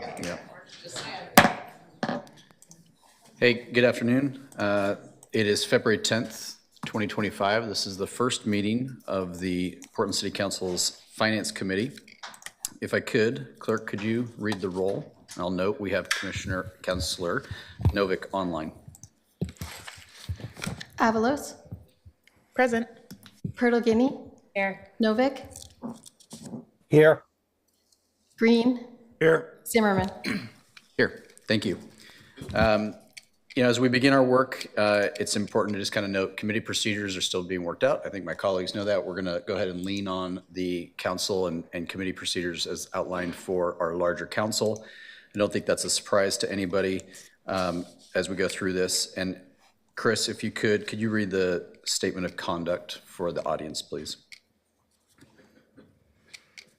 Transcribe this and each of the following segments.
Yeah. Hey, good afternoon. It is February 10th, 2025. This is the first meeting of the Portland City Council's Finance Committee. If I could, Clerk, could you read the roll? I'll note we have Councilor Novick online. Avalos. Present. Pertolgini. Here. Novick. Here. Green. Here. Zimmerman. Here, thank you. As we begin our work, it's important to just kind of note committee procedures are still being worked out. I think my colleagues know that. We're going to go ahead and lean on the council and committee procedures as outlined for our larger council. I don't think that's a surprise to anybody as we go through this. And Chris, if you could you read the statement of conduct for the audience, please?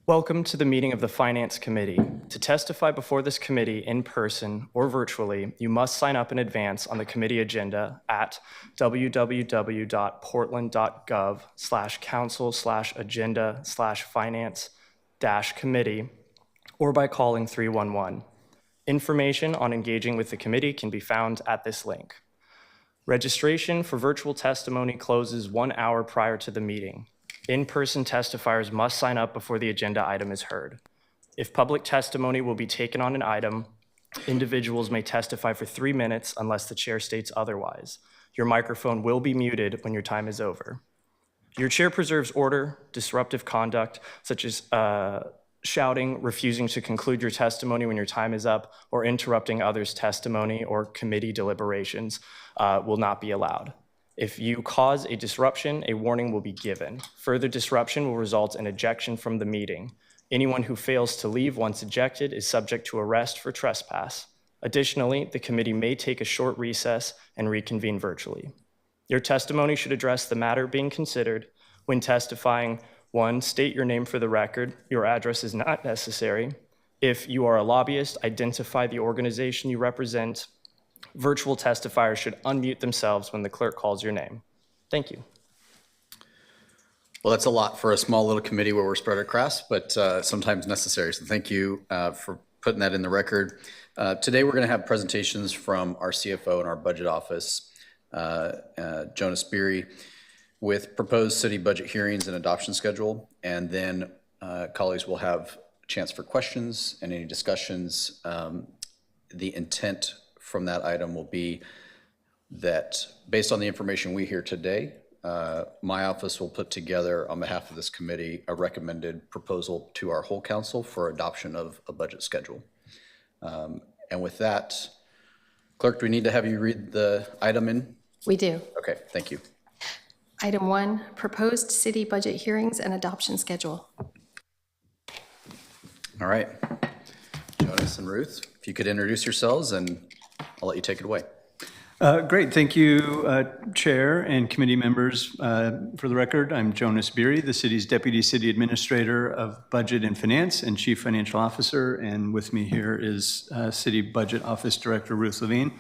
Welcome to the meeting of the Finance Committee. To testify before this committee in person or virtually, you must sign up in advance on the committee agenda at www.portland.gov/council/agenda/finance-committee or by calling 311. Information on engaging with the committee can be found at this link. Registration for virtual testimony closes 1 hour prior to the meeting. In-person testifiers must sign up before the agenda item is heard. If public testimony will be taken on an item, individuals may testify for 3 minutes unless the chair states otherwise. Your microphone will be muted when your time is over. Your chair preserves order. Disruptive conduct, such as shouting, refusing to conclude your testimony when your time is up, or interrupting others' testimony or committee deliberations will not be allowed. If you cause a disruption, a warning will be given. Further disruption will result in ejection from the meeting. Anyone who fails to leave once ejected is subject to arrest for trespass. Additionally, the committee may take a short recess and reconvene virtually. Your testimony should address the matter being considered. When testifying, 1, state your name for the record. Your address is not necessary. If you are a lobbyist, identify the organization you represent. Virtual testifiers should unmute themselves when the clerk calls your name. Thank you. Well, that's a lot for a small little committee where we're spread across, but sometimes necessary. So thank you for putting that in the record. Today, we're going to have presentations from our CFO and our budget office, Jonas Beery, with proposed city budget hearings and adoption schedule. And then colleagues will have a chance for questions and any discussions. The intent from that item will be that based on the information we hear today, my office will put together on behalf of this committee a recommended proposal to our whole council for adoption of a budget schedule. And with that, Clerk, do we need to have you read the item in? We do. Okay, thank you. Item 1, proposed city budget hearings and adoption schedule. All right. Jonas and Ruth, if you could introduce yourselves, and I'll let you take it away. Great. Thank you, Chair and committee members. For the record, I'm Jonas Beery, the city's Deputy City Administrator of Budget and Finance and Chief Financial Officer, and with me here is City Budget Office Director Ruth Levine.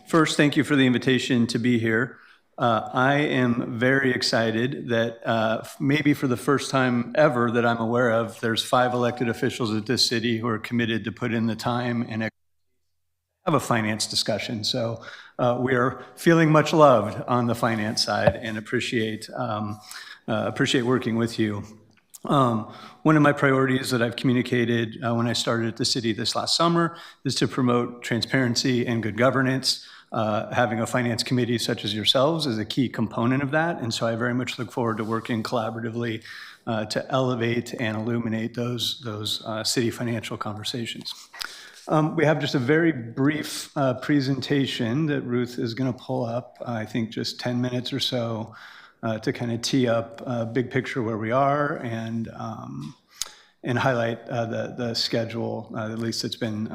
First, thank you for the invitation to be here. I am very excited that maybe for the first time ever that I'm aware of, there's 5 elected officials at this city who are committed to put in the time and have a finance discussion. So we are feeling much loved on the finance side and appreciate working with you. One of my priorities that I've communicated when I started at the city this last summer is to promote transparency and good governance. Having a finance committee such as yourselves is a key component of that. And so I very much look forward to working collaboratively to elevate and illuminate those city financial conversations. We have just a very brief presentation that Ruth is going to pull up, I think just 10 minutes or so, to kind of tee up a big picture where we are and highlight the schedule, at least it's been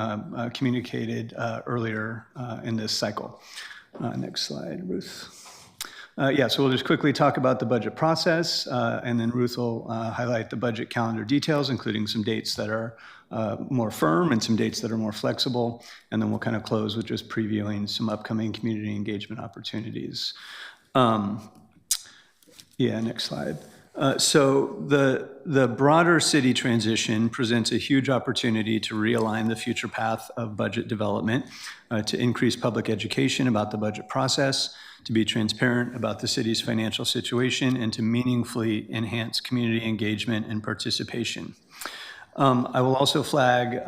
communicated earlier in this cycle. Next slide, Ruth. So we'll just quickly talk about the budget process, and then Ruth will highlight the budget calendar details, including some dates that are more firm and some dates that are more flexible, and then we'll kind of close with just previewing some upcoming community engagement opportunities. Next slide. So the broader city transition presents a huge opportunity to realign the future path of budget development, to increase public education about the budget process, to be transparent about the city's financial situation, and to meaningfully enhance community engagement and participation. I will also flag,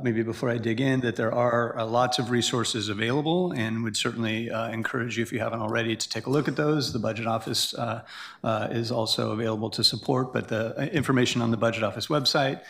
maybe before I dig in, that there are lots of resources available and would certainly encourage you, if you haven't already, to take a look at those. The Budget Office is also available to support, but the information on the Budget Office website,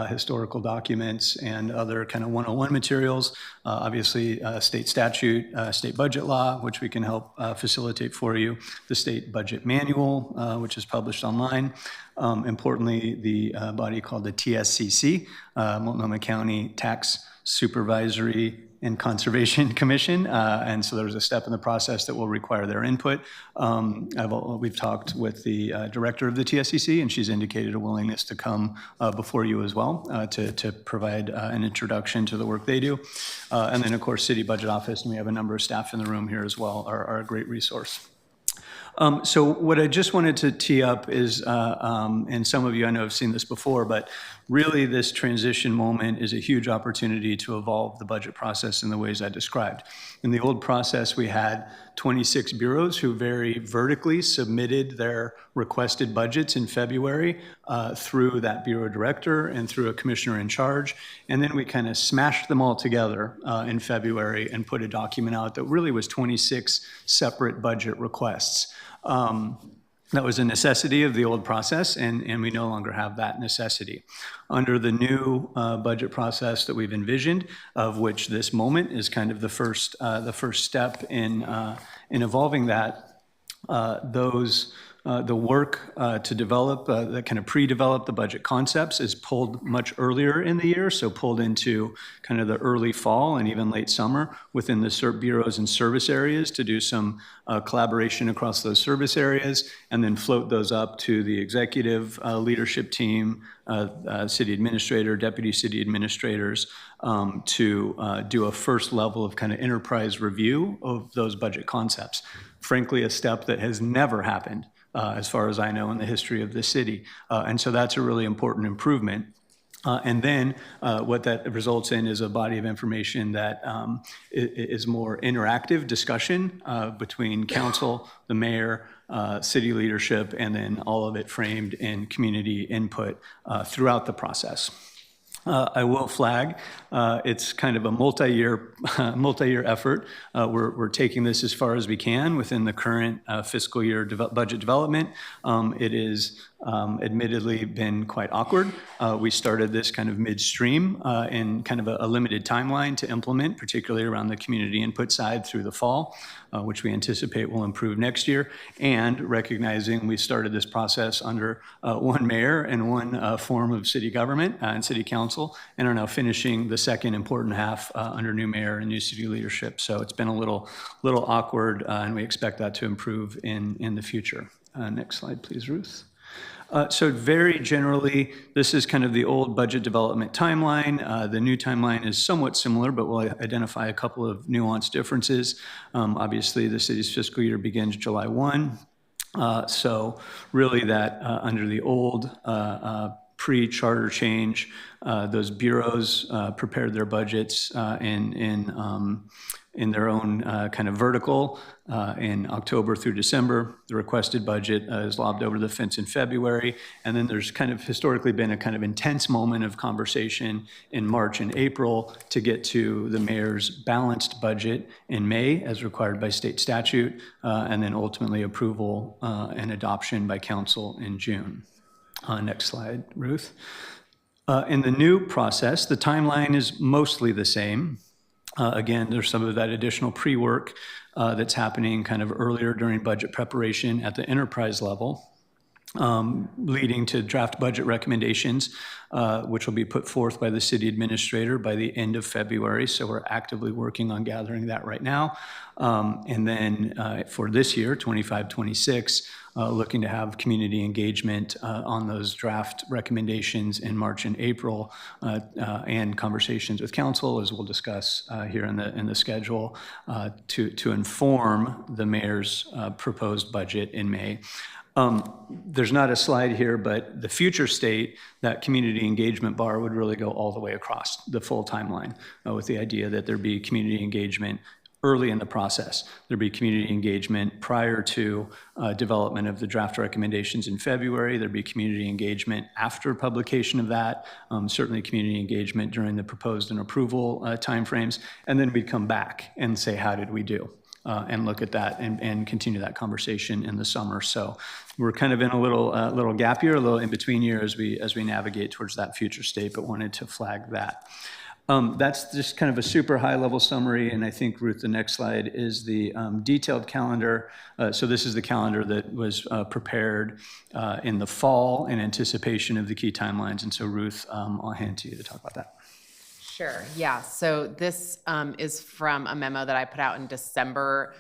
historical documents, and other kind of 101 materials, obviously state statute, state budget law, which we can help facilitate for you, the state budget manual, which is published online. Importantly, the body called the TSCC, Multnomah County Tax Supervisory and Conservation Commission, and so there's a step in the process that will require their input. We've talked with the director of the TSCC, and she's indicated a willingness to come before you as well to provide an introduction to the work they do. And then, of course, City Budget Office, and we have a number of staff in the room here as well, are a great resource. So what I just wanted to tee up is, and some of you I know have seen this before, but really this transition moment is a huge opportunity to evolve the budget process in the ways I described. In the old process, we had 26 bureaus who very vertically submitted their requested budgets in February through that bureau director and through a commissioner in charge. And then we kind of smashed them all together in February and put a document out that really was 26 separate budget requests. That was a necessity of the old process, and we no longer have that necessity. Under the new budget process that we've envisioned, of which this moment is kind of the first step in evolving that, the work to develop, that kind of pre-develop the budget concepts is pulled much earlier in the year, so pulled into kind of the early fall and even late summer within the CERT bureaus and service areas to do some collaboration across those service areas, and then float those up to the executive leadership team, city administrator, deputy city administrators, to do a first level of kind of enterprise review of those budget concepts. Frankly, a step that has never happened as far as I know, in the history of the city. And so that's a really important improvement. And then what that results in is a body of information that is more interactive discussion between council, the mayor, city leadership, and then all of it framed in community input throughout the process. I will flag, it's kind of a multi-year effort. We're taking this as far as we can within the current fiscal year budget development. It is admittedly been quite awkward. We started this kind of midstream in kind of a limited timeline to implement, particularly around the community input side through the fall, which we anticipate will improve next year, and recognizing we started this process under one mayor and one form of city government and city council, and are now finishing the second important half under new mayor and new city leadership. So it's been a little awkward, and we expect that to improve in the future. Next slide, please, Ruth. So very generally, this is kind of the old budget development timeline. The new timeline is somewhat similar, but we'll identify a couple of nuanced differences. Obviously, the city's fiscal year begins July 1. So really that under the old pre-charter change, those bureaus prepared their budgets in their own kind of vertical in October through December. The requested budget is lobbed over the fence in February. And then there's kind of historically been a kind of intense moment of conversation in March and April to get to the mayor's balanced budget in May as required by state statute, and then ultimately approval and adoption by council in June. Next slide, Ruth. In the new process, the timeline is mostly the same. Again, there's some of that additional pre-work that's happening kind of earlier during budget preparation at the enterprise level, leading to draft budget recommendations, which will be put forth by the city administrator by the end of February. So we're actively working on gathering that right now. And then for this year, 25-26, looking to have community engagement on those draft recommendations in March and April, and conversations with council, as we'll discuss here in the schedule, to inform the mayor's proposed budget in May. There's not a slide here, but the future state, that community engagement bar would really go all the way across the full timeline with the idea that there'd be community engagement early in the process. There'd be community engagement prior to development of the draft recommendations in February. There'd be community engagement after publication of that, certainly community engagement during the proposed and approval timeframes. And then we'd come back and say, how did we do? And look at that and continue that conversation in the summer. So we're kind of in a little gap year, a little in between year as we navigate towards that future state, but wanted to flag that. That's just kind of a super high level summary. And I think, Ruth, the next slide is the detailed calendar. So this is the calendar that was prepared in the fall in anticipation of the key timelines. And so, Ruth, I'll hand to you to talk about that. Sure, yeah. So this is from a memo that I put out in December.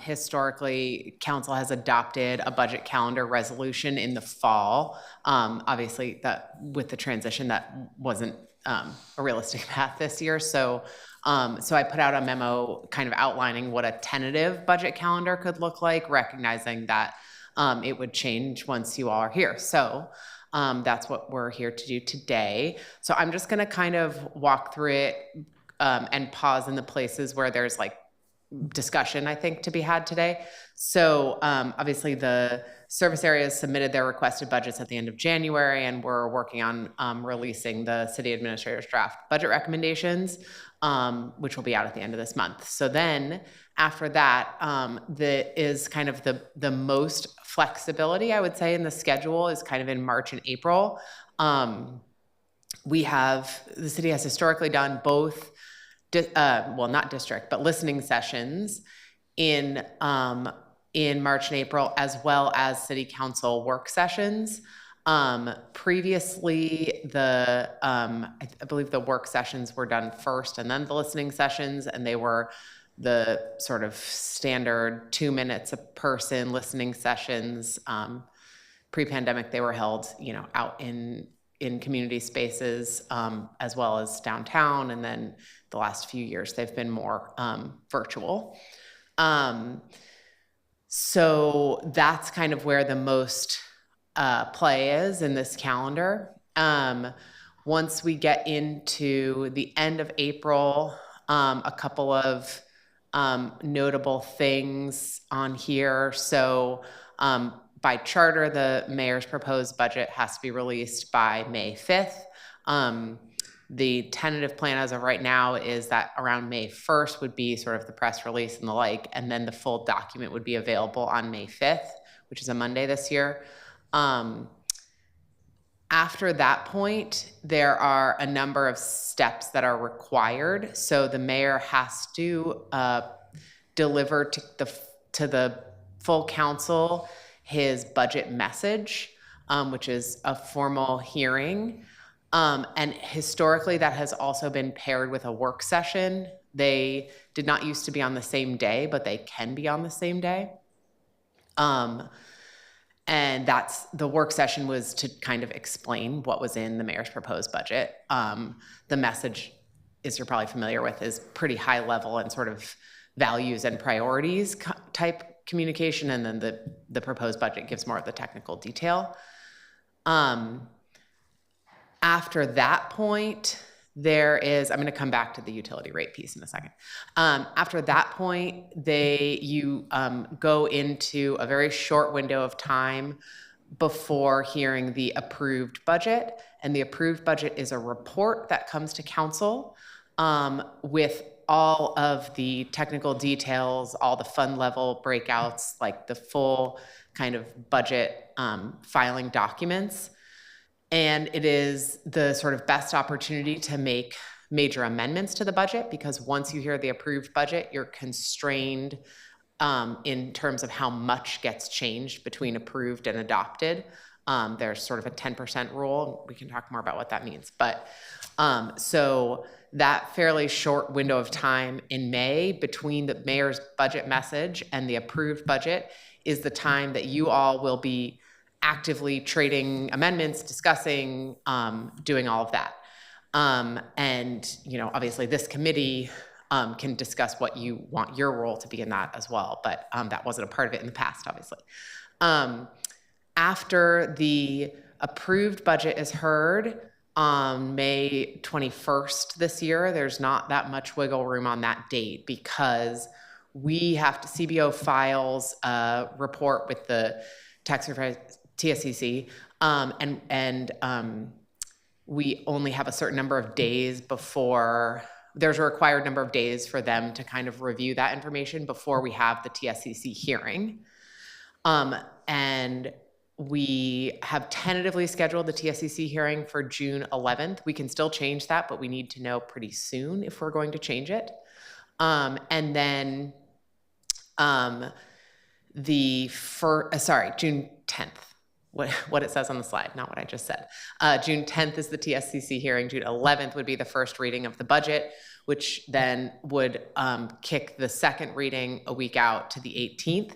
Historically, council has adopted a budget calendar resolution in the fall. Obviously, that with the transition, that wasn't a realistic path this year. So I put out a memo kind of outlining what a tentative budget calendar could look like, recognizing that it would change once you all are here. So that's what we're here to do today. So I'm just going to kind of walk through it and pause in the places where there's like discussion, I think, to be had today. So obviously the service areas submitted their requested budgets at the end of January, and we're working on releasing the city administrator's draft budget recommendations, which will be out at the end of this month. So then after that, is kind of the most flexibility, I would say, in the schedule is kind of in March and April. The city has historically done both, not district, but listening sessions in March and April, as well as city council work sessions. Previously, I believe the work sessions were done first and then the listening sessions, and they were the sort of standard 2 minutes a person listening sessions. Pre-pandemic, they were held, out in community spaces, as well as downtown. And then the last few years, they've been more virtual. So that's kind of where the most play is in this calendar. Once we get into the end of April, a couple of notable things on here. So by charter, the mayor's proposed budget has to be released by May 5th. The tentative plan as of right now is that around May 1st would be sort of the press release and the like, and then the full document would be available on May 5th, which is a Monday this year. After that point, there are a number of steps that are required. So the mayor has to deliver to the full council his budget message, which is a formal hearing. And historically, that has also been paired with a work session. They did not used to be on the same day, but they can be on the same day. And that's the work session was to kind of explain what was in the mayor's proposed budget. The message, as you're probably familiar with, is pretty high level and sort of values and priorities type communication. And then the proposed budget gives more of the technical detail. After that point, I'm going to come back to the utility rate piece in a second. After that point, you go into a very short window of time before hearing the approved budget. And the approved budget is a report that comes to council with all of the technical details, all the fund level breakouts, like the full kind of budget filing documents. And it is the sort of best opportunity to make major amendments to the budget, because once you hear the approved budget, you're constrained in terms of how much gets changed between approved and adopted. There's sort of a 10% rule. We can talk more about what that means. But so that fairly short window of time in May between the mayor's budget message and the approved budget is the time that you all will be actively trading amendments, discussing, doing all of that. And, obviously this committee can discuss what you want your role to be in that as well, but that wasn't a part of it in the past, obviously. After the approved budget is heard on May 21st this year, there's not that much wiggle room on that date because we have to, CBO files a report with the tax revised TSCC, and we only have a certain number of days before, there's a required number of days for them to kind of review that information before we have the TSCC hearing. And we have tentatively scheduled the TSCC hearing for June 11th. We can still change that, but we need to know pretty soon if we're going to change it. And then June 10th. What it says on the slide, not what I just said. June 10th is the TSCC hearing. June 11th would be the first reading of the budget, which then would kick the second reading a week out to the 18th.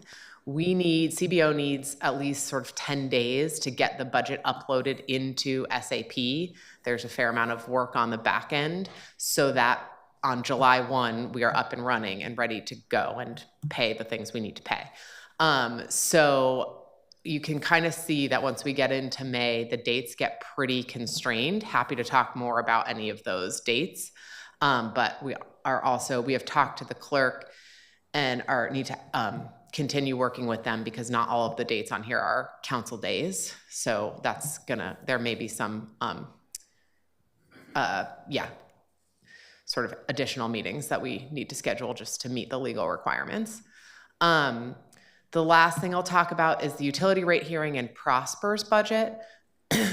CBO needs at least sort of 10 days to get the budget uploaded into SAP. There's a fair amount of work on the back end so that on July 1, we are up and running and ready to go and pay the things we need to pay. So you can kind of see that once we get into May, the dates get pretty constrained. Happy to talk more about any of those dates. But we have talked to the clerk and need to continue working with them because not all of the dates on here are council days. So there may be some, sort of additional meetings that we need to schedule just to meet the legal requirements. The last thing I'll talk about is the utility rate hearing and Prosper's budget.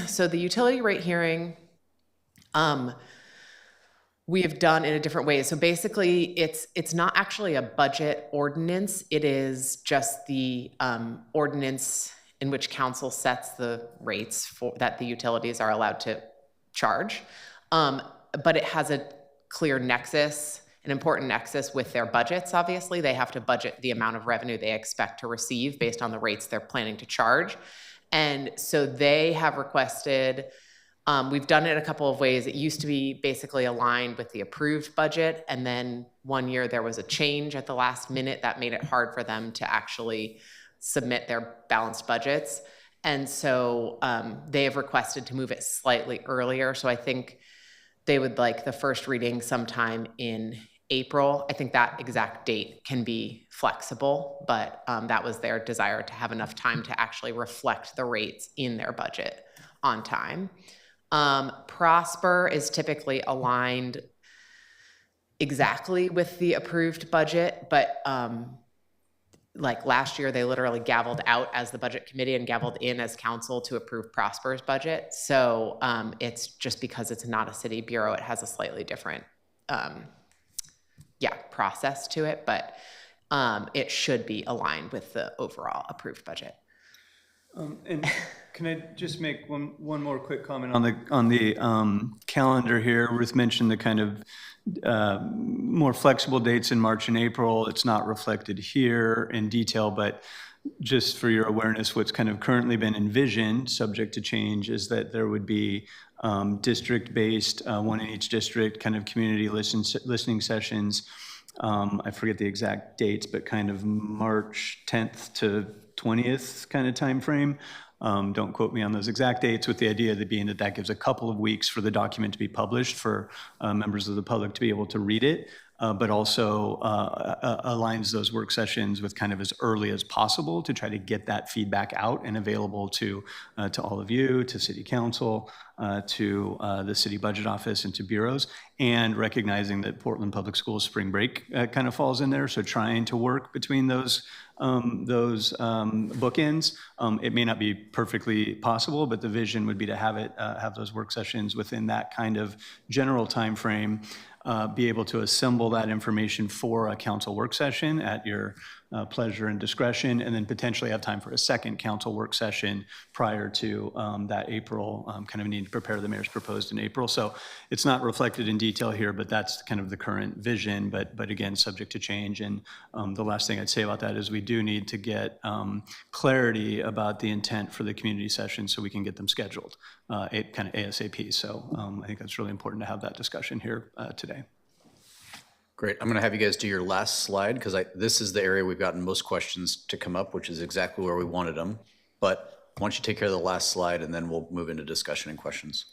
So the utility rate hearing, we have done in a different way. So basically, it's not actually a budget ordinance. It is just the ordinance in which council sets the rates that the utilities are allowed to charge. But it has a clear nexus, an important nexus with their budgets, obviously. They have to budget the amount of revenue they expect to receive based on the rates they're planning to charge. And so they have requested, we've done it a couple of ways. It used to be basically aligned with the approved budget, and then one year there was a change at the last minute that made it hard for them to actually submit their balanced budgets. And so they have requested to move it slightly earlier. So I think they would like the first reading sometime in April. I think that exact date can be flexible, but that was their desire to have enough time to actually reflect the rates in their budget on time. Prosper is typically aligned exactly with the approved budget, but like last year, they literally gavelled out as the budget committee and gavelled in as council to approve Prosper's budget. So it's just because it's not a city bureau, it has a slightly different process to it, but it should be aligned with the overall approved budget. And can I just make one more quick comment on the calendar here? Ruth mentioned the kind of more flexible dates in March and April. It's not reflected here in detail, but just for your awareness, what's kind of currently been envisioned, subject to change, is that there would be district-based, one in each district, kind of community listening sessions. I forget the exact dates, but kind of March 10th to 20th kind of time frame. Don't quote me on those exact dates, with the idea being that that gives a couple of weeks for the document to be published for members of the public to be able to read it, but also aligns those work sessions with kind of as early as possible to try to get that feedback out and available to all of you, to City Council, to the City Budget Office, and to bureaus, and recognizing that Portland Public Schools spring break kind of falls in there. So trying to work between those bookends. It may not be perfectly possible, but the vision would be to have those work sessions within that kind of general time frame, be able to assemble that information for a council work session at your pleasure and discretion, and then potentially have time for a second council work session prior to that April, kind of need to prepare the mayor's proposed in April. So it's not reflected in detail here, but that's kind of the current vision, but again, subject to change. And the last thing I'd say about that is we do need to get clarity about the intent for the community session so we can get them scheduled kind of ASAP. So I think that's really important to have that discussion here today. Great. I'm going to have you guys do your last slide because this is the area we've gotten most questions to come up, which is exactly where we wanted them. But don't you take care of the last slide, and then we'll move into discussion and questions.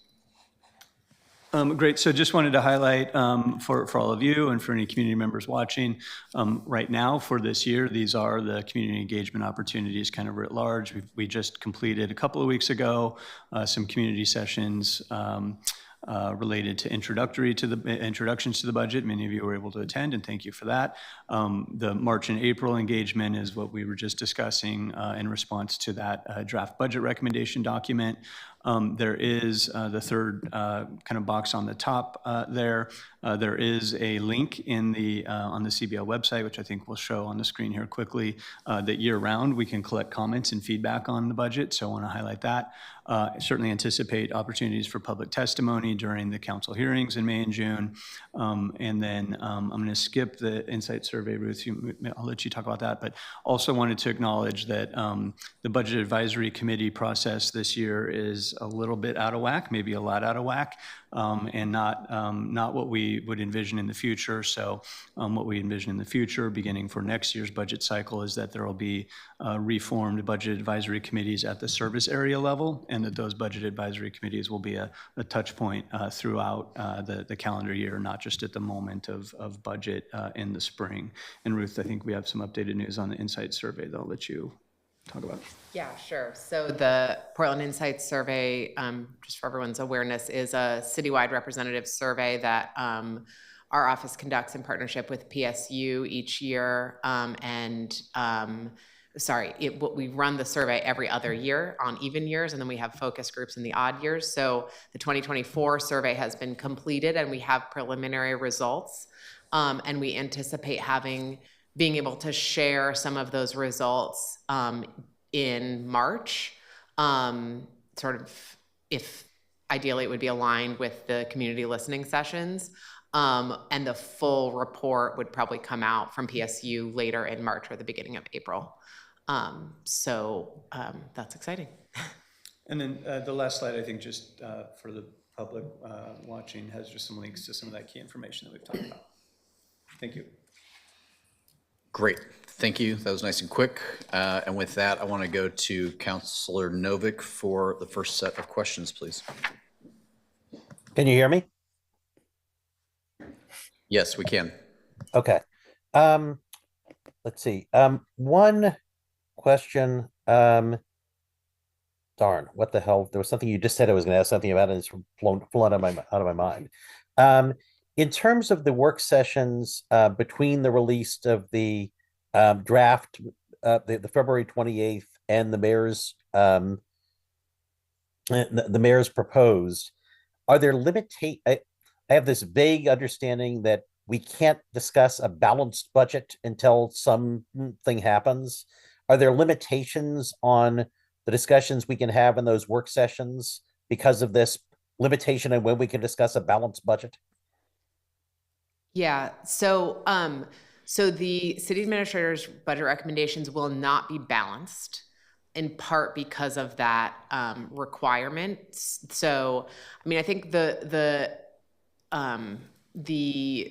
Great. So just wanted to highlight for all of you and for any community members watching, right now for this year, these are the community engagement opportunities kind of writ large. We just completed a couple of weeks ago some community sessions related to introductions to the budget. Many of you were able to attend, and thank you for that. The March and April engagement is what we were just discussing in response to that draft budget recommendation document. There is the third kind of box on the top there. There is a link in the on the CBL website, which I think we'll show on the screen here quickly, that year-round we can collect comments and feedback on the budget. So I want to highlight that. Certainly anticipate opportunities for public testimony during the council hearings in May and June. And then I'm going to skip the insight survey, Ruth. I'll let you talk about that. But also wanted to acknowledge that the Budget Advisory Committee process this year is a little bit out of whack, maybe a lot out of whack, and not what we would envision in the future. So what we envision in the future, beginning for next year's budget cycle, is that there will be reformed budget advisory committees at the service area level, and that those budget advisory committees will be a touch point throughout the calendar year, not just at the moment of budget in the spring. And Ruth, I think we have some updated news on the Insight survey that I'll let you talk about. Yeah, sure. So the Portland Insights Survey, just for everyone's awareness, is a citywide representative survey that our office conducts in partnership with PSU each year. We run the survey every other year on even years, and then we have focus groups in the odd years. So the 2024 survey has been completed, and we have preliminary results. And we anticipate being able to share some of those results in March, if ideally it would be aligned with the community listening sessions. And the full report would probably come out from PSU later in March or the beginning of April. That's exciting. And then the last slide, I think, just for the public watching, has just some links to some of that key information that we've talked about. Thank you. Great. Thank you. That was nice and quick. And with that, I want to go to Councilor Novick for the first set of questions, please. Can you hear me? Yes, we can. Okay. Let's see. One question. Darn, what the hell? There was something you just said I was going to ask something about, and it's flown out of my mind. In terms of the work sessions between the release of the draft, the February 28th, and the mayor's proposed, are there I have this vague understanding that we can't discuss a balanced budget until something happens. Are there limitations on the discussions we can have in those work sessions because of this limitation on when we can discuss a balanced budget? Yeah, so the city administrator's budget recommendations will not be balanced, in part because of that requirement. So, I mean, I think the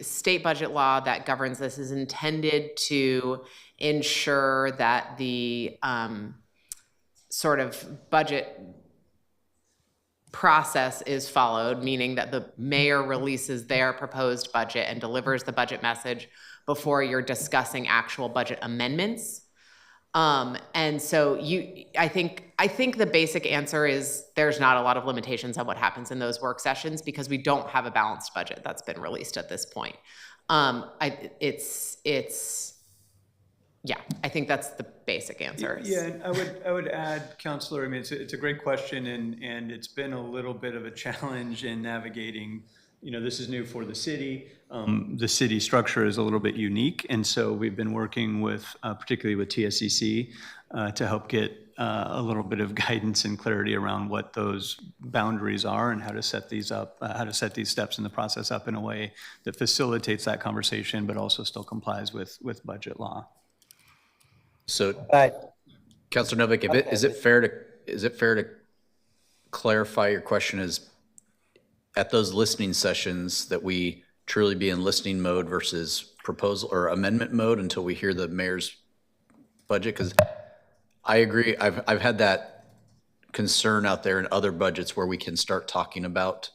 state budget law that governs this is intended to ensure that the sort of budget process is followed, meaning that the mayor releases their proposed budget and delivers the budget message before you're discussing actual budget amendments. And so I think the basic answer is there's not a lot of limitations on what happens in those work sessions because we don't have a balanced budget that's been released at this point. I think that's the basic answer. Yeah, and I would add, Councilor, I mean, it's a great question, and it's been a little bit of a challenge in navigating. You know, this is new for the city. The city structure is a little bit unique, and so we've been working with, particularly with TSCC, to help get a little bit of guidance and clarity around what those boundaries are and how to set these up, how to set these steps in the process up in a way that facilitates that conversation, but also still complies with budget law. So, Councilor Novick, is it fair to clarify your question is at those listening sessions that we truly be in listening mode versus proposal or amendment mode until we hear the mayor's budget? Because I agree, I've had that concern out there in other budgets where we can start talking about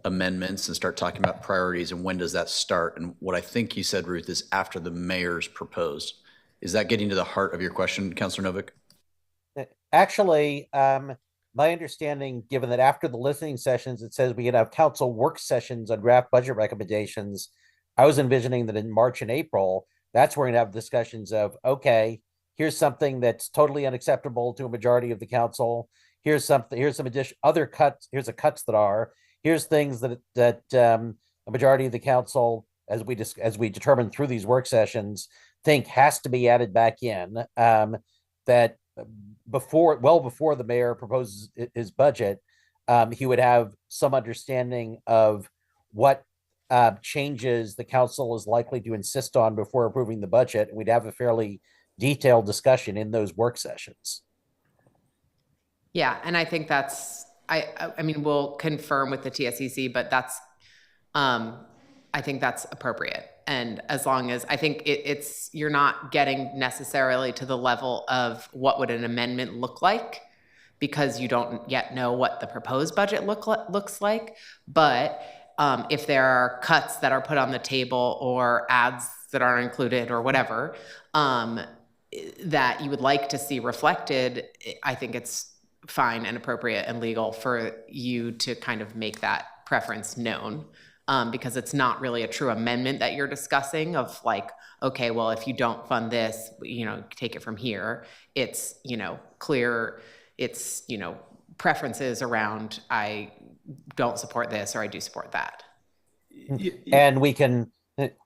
amendments and start talking about priorities, and when does that start? And what I think you said, Ruth, is after the mayor's proposed. Is that getting to the heart of your question, Councilor Novick? Actually, my understanding, given that after the listening sessions, it says we can have council work sessions on draft budget recommendations. I was envisioning that in March and April, that's where we're gonna have discussions of, okay, here's something that's totally unacceptable to a majority of the council. Here's some addition, other cuts, here's the cuts that are, here's things that a majority of the council, as we determine through these work sessions, think has to be added back in, that well before the mayor proposes his budget, he would have some understanding of what changes the council is likely to insist on before approving the budget. And we'd have a fairly detailed discussion in those work sessions. Yeah, and I think that's, I mean, we'll confirm with the TSCC, but that's, I think that's appropriate. And as long as, I think you're not getting necessarily to the level of what would an amendment look like, because you don't yet know what the proposed budget looks like. But if there are cuts that are put on the table or ads that are included or whatever, that you would like to see reflected, I think it's fine and appropriate and legal for you to kind of make that preference known. Because it's not really a true amendment that you're discussing of like, okay, well, if you don't fund this, take it from here. It's, clear, it's, preferences around, I don't support this or I do support that. And we can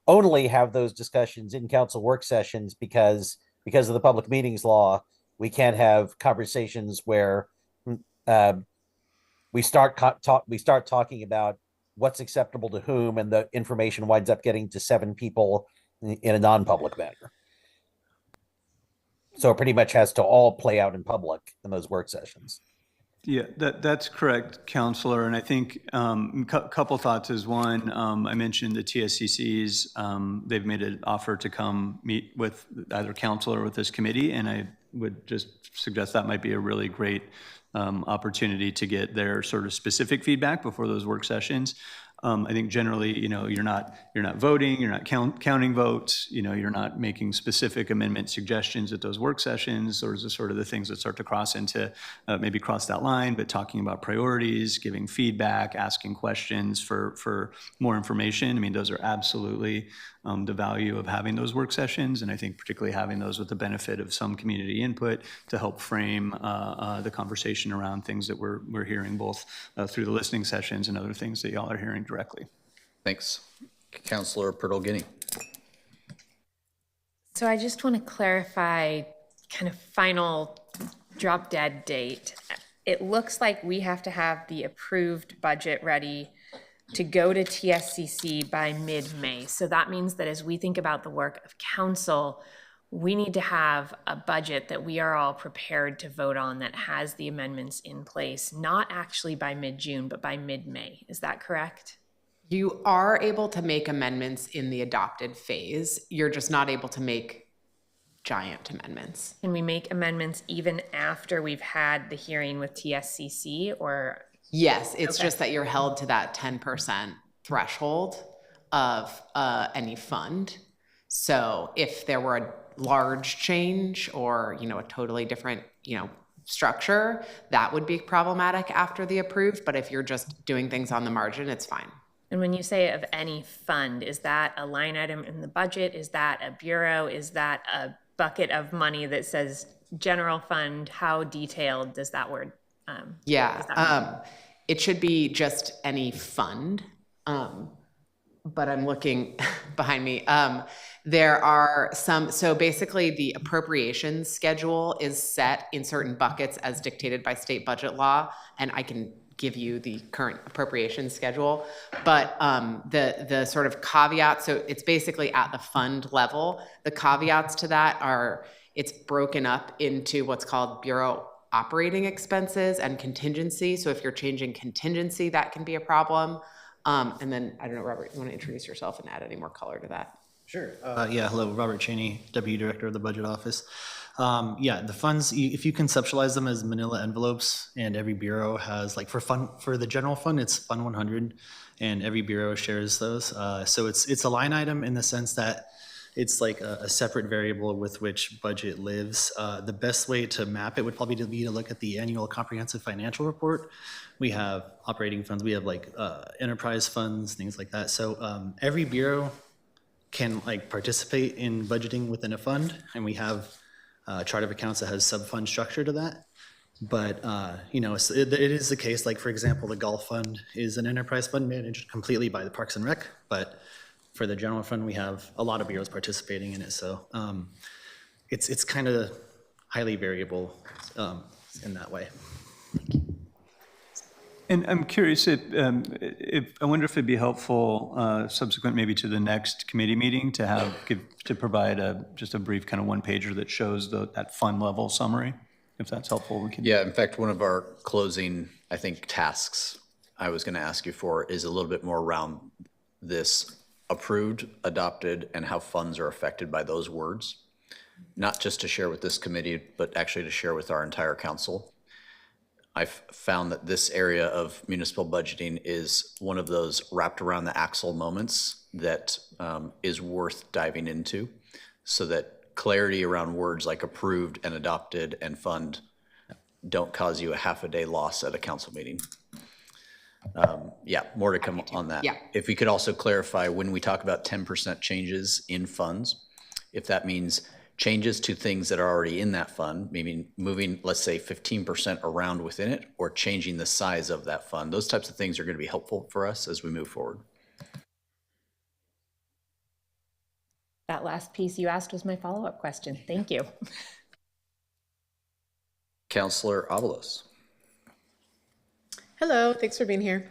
only have those discussions in council work sessions because of the public meetings law. We can't have conversations where we start talking about what's acceptable to whom, and the information winds up getting to 7 people in a non-public manner. So it pretty much has to all play out in public in those work sessions. Yeah, that's correct, Counselor. And I think a couple thoughts is one, I mentioned the TSCCs. They've made an offer to come meet with either council or with this committee, and I would just suggest that might be a really great opportunity to get their sort of specific feedback before those work sessions. I think generally, you're not voting, you're not counting votes, you're not making specific amendment suggestions at those work sessions. Those are sort of the things that start to cross into, maybe cross that line, but talking about priorities, giving feedback, asking questions for more information. I mean, those are absolutely the value of having those work sessions. And I think particularly having those with the benefit of some community input to help frame the conversation around things that we're hearing both through the listening sessions and other things that y'all are hearing directly. Thanks. Councilor Purtle-Guinea. So I just want to clarify kind of final drop dead date. It looks like we have to have the approved budget ready to go to TSCC by mid-May. So that means that as we think about the work of council, we need to have a budget that we are all prepared to vote on that has the amendments in place, not actually by mid-June, but by mid-May. Is that correct? You are able to make amendments in the adopted phase. You're just not able to make giant amendments. Can we make amendments even after we've had the hearing with TSCC, or? Yes, it's Okay. just that you're held to that 10% threshold of any fund. So if there were a large change or, a totally different, structure, that would be problematic after the approved. But if you're just doing things on the margin, it's fine. And when you say of any fund, is that a line item in the budget? Is that a bureau? Is that a bucket of money that says general fund? How detailed does that word? It should be just any fund. But I'm looking behind me. There are some, so basically the appropriations schedule is set in certain buckets as dictated by state budget law, and I can give you the current appropriation schedule. But the sort of caveat, so it's basically at the fund level. The caveats to that are it's broken up into what's called bureau operating expenses and contingency. So if you're changing contingency, that can be a problem. And then, I don't know, Robert, you want to introduce yourself and add any more color to that? Sure. Hello, Robert Cheney, Deputy Director of the Budget Office. Yeah, the funds, if you conceptualize them as manila envelopes, and every bureau has, like, for the general fund, it's Fund 100, and every bureau shares those. So it's a line item in the sense that it's like a separate variable with which budget lives. The best way to map it would probably be to look at the annual comprehensive financial report. We have operating funds, we have like enterprise funds, things like that. So every bureau can like participate in budgeting within a fund, and we have a chart of accounts that has sub-fund structure to that. But you know, it is the case, like for example, the golf fund is an enterprise fund managed completely by the Parks and Rec, but for the general fund, we have a lot of bureaus participating in it. So it's kind of highly variable in that way. And I'm curious if I wonder if it'd be helpful subsequent maybe to the next committee meeting to provide just a brief kind of one pager that shows that fund level summary. If that's helpful, we can. Yeah, in fact, one of our closing, I think, tasks I was going to ask you for is a little bit more around this approved, adopted, and how funds are affected by those words. Not just to share with this committee, but actually to share with our entire council. I've found that this area of municipal budgeting is one of those wrapped around the axle moments that is worth diving into, so that clarity around words like approved and adopted and fund don't cause you a half a day loss at a council meeting. Yeah, more to come on that. Yeah. If we could also clarify when we talk about 10% changes in funds, if that means changes to things that are already in that fund, maybe moving, let's say, 15% around within it, or changing the size of that fund. Those types of things are going to be helpful for us as we move forward. That last piece you asked was my follow-up question. Thank you. Councillor Avalos. Hello, thanks for being here.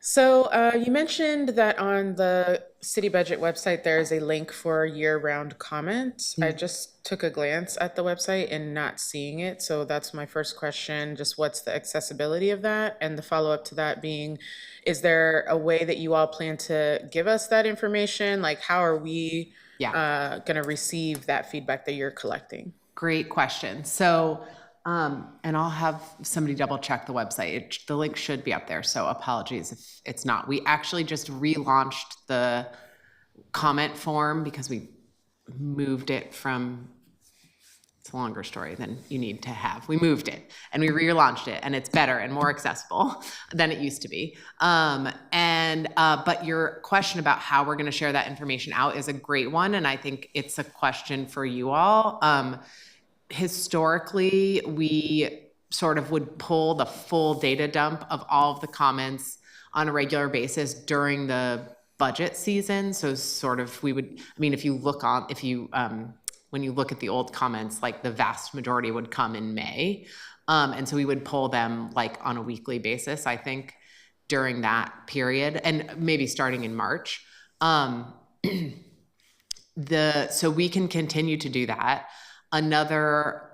So you mentioned that on the city budget website, there is a link for year-round comment. I just took a glance at the website and not seeing it. So that's my first question, just what's the accessibility of that? And the follow-up to that being, is there a way that you all plan to give us that information? Like, how are we going to receive that feedback that you're collecting? Great question. So, and I'll have somebody double check the website. The link should be up there, so apologies if it's not. We actually just relaunched the comment form because we moved it from, it's a longer story than you need to have. We moved it and we relaunched it, and it's better and more accessible than it used to be. But your question about how we're going to share that information out is a great one, and I think it's a question for you all. Historically, we sort of would pull the full data dump of all of the comments on a regular basis during the budget season. So sort of we would, I mean, if you look on, when you look at the old comments, like the vast majority would come in May. And so we would pull them like on a weekly basis, I think, during that period, and maybe starting in March. So we can continue to do that. Another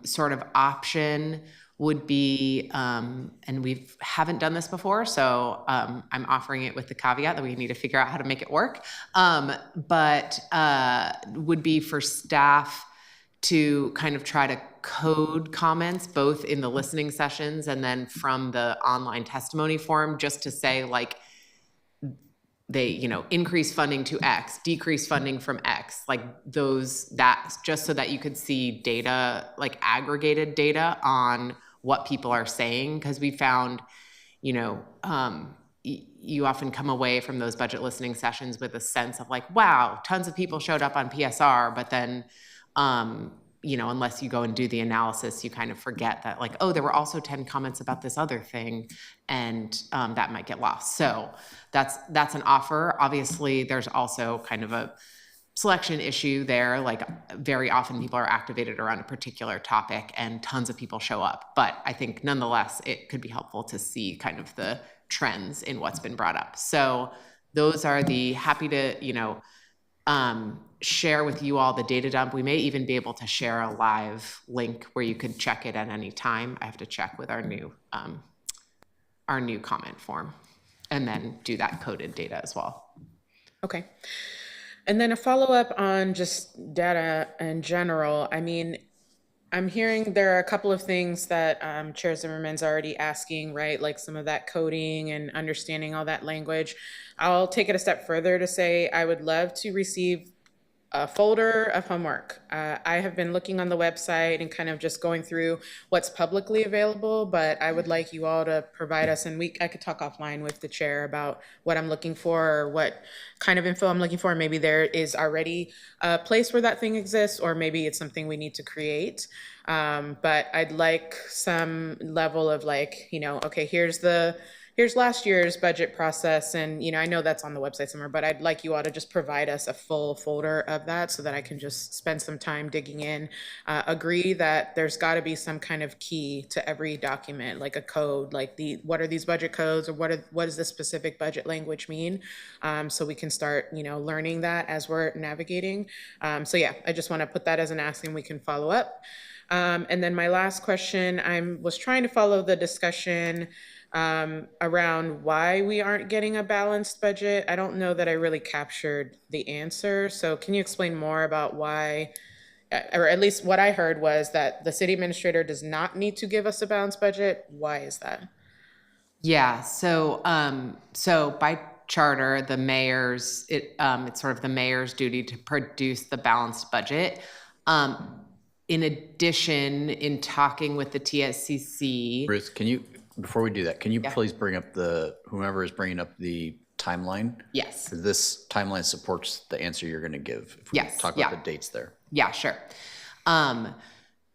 sort of option would be, and we haven't done this before, so I'm offering it with the caveat that we need to figure out how to make it work, but would be for staff to kind of try to code comments both in the listening sessions and then from the online testimony form, just to say like, they, you know, increase funding to X, decrease funding from X, like that, just so that you could see data, like aggregated data on what people are saying. Because we found, you know, you often come away from those budget listening sessions with a sense of like, wow, tons of people showed up on PSR, but then, you know, unless you go and do the analysis, you kind of forget that like, oh, there were also 10 comments about this other thing, and that might get lost. So that's an offer. Obviously, there's also kind of a selection issue there. Like very often people are activated around a particular topic and tons of people show up. But I think nonetheless, it could be helpful to see kind of the trends in what's been brought up. So those are the happy to, you know, share with you all the data dump. We may even be able to share a live link where you could check it at any time. I have to check with our new comment form and then do that coded data as well. Okay. And then a follow-up on just data in general. I mean, I'm hearing there are a couple of things that Chair Zimmerman's already asking, right? Like some of that coding and understanding all that language. I'll take it a step further to say I would love to receive a folder of homework. I have been looking on the website and kind of just going through what's publicly available, but I would like you all to provide us, and I could talk offline with the chair about what I'm looking for or what kind of info I'm looking for. Maybe there is already a place where that thing exists, or maybe it's something we need to create. But I'd like some level of like, okay, here's last year's budget process. And, I know that's on the website somewhere, but I'd like you all to just provide us a full folder of that so that I can just spend some time digging in. Agree that there's got to be some kind of key to every document, like a code, like what are these budget codes, or what does this specific budget language mean? So we can start, learning that as we're navigating. So yeah, I just want to put that as an ask and we can follow up. And then my last question, I was trying to follow the discussion around why we aren't getting a balanced budget. I don't know that I really captured the answer. So can you explain more about why, or at least what I heard was that the city administrator does not need to give us a balanced budget. Why is that? Yeah, so by charter, the mayor's, it's sort of the mayor's duty to produce the balanced budget. In addition, in talking with the TSCC. Ruth, before we do that, can you please bring up whomever is bringing up the timeline? Yes. This timeline supports the answer you're going to give. If we Yes. talk about the dates there. Yeah, sure.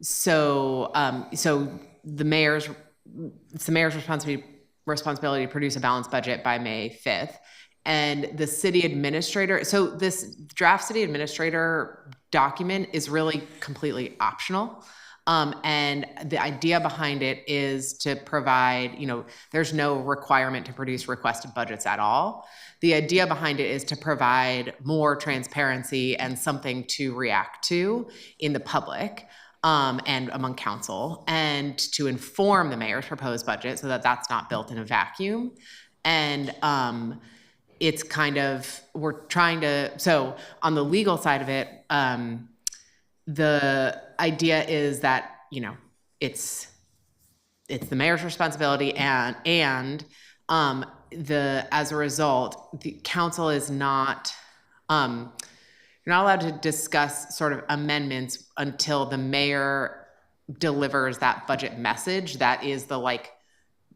So the mayor's responsibility to produce a balanced budget by May 5th. And the city administrator, so this draft city administrator document is really completely optional. And the idea behind it is to provide, there's no requirement to produce requested budgets at all. The idea behind it is to provide more transparency and something to react to in the public and among council, and to inform the mayor's proposed budget so that that's not built in a vacuum. And it's kind of, we're trying to, so on the legal side of it, the idea is that, it's the mayor's responsibility and as a result, the council is not, you're not allowed to discuss sort of amendments until the mayor delivers that budget message. That is the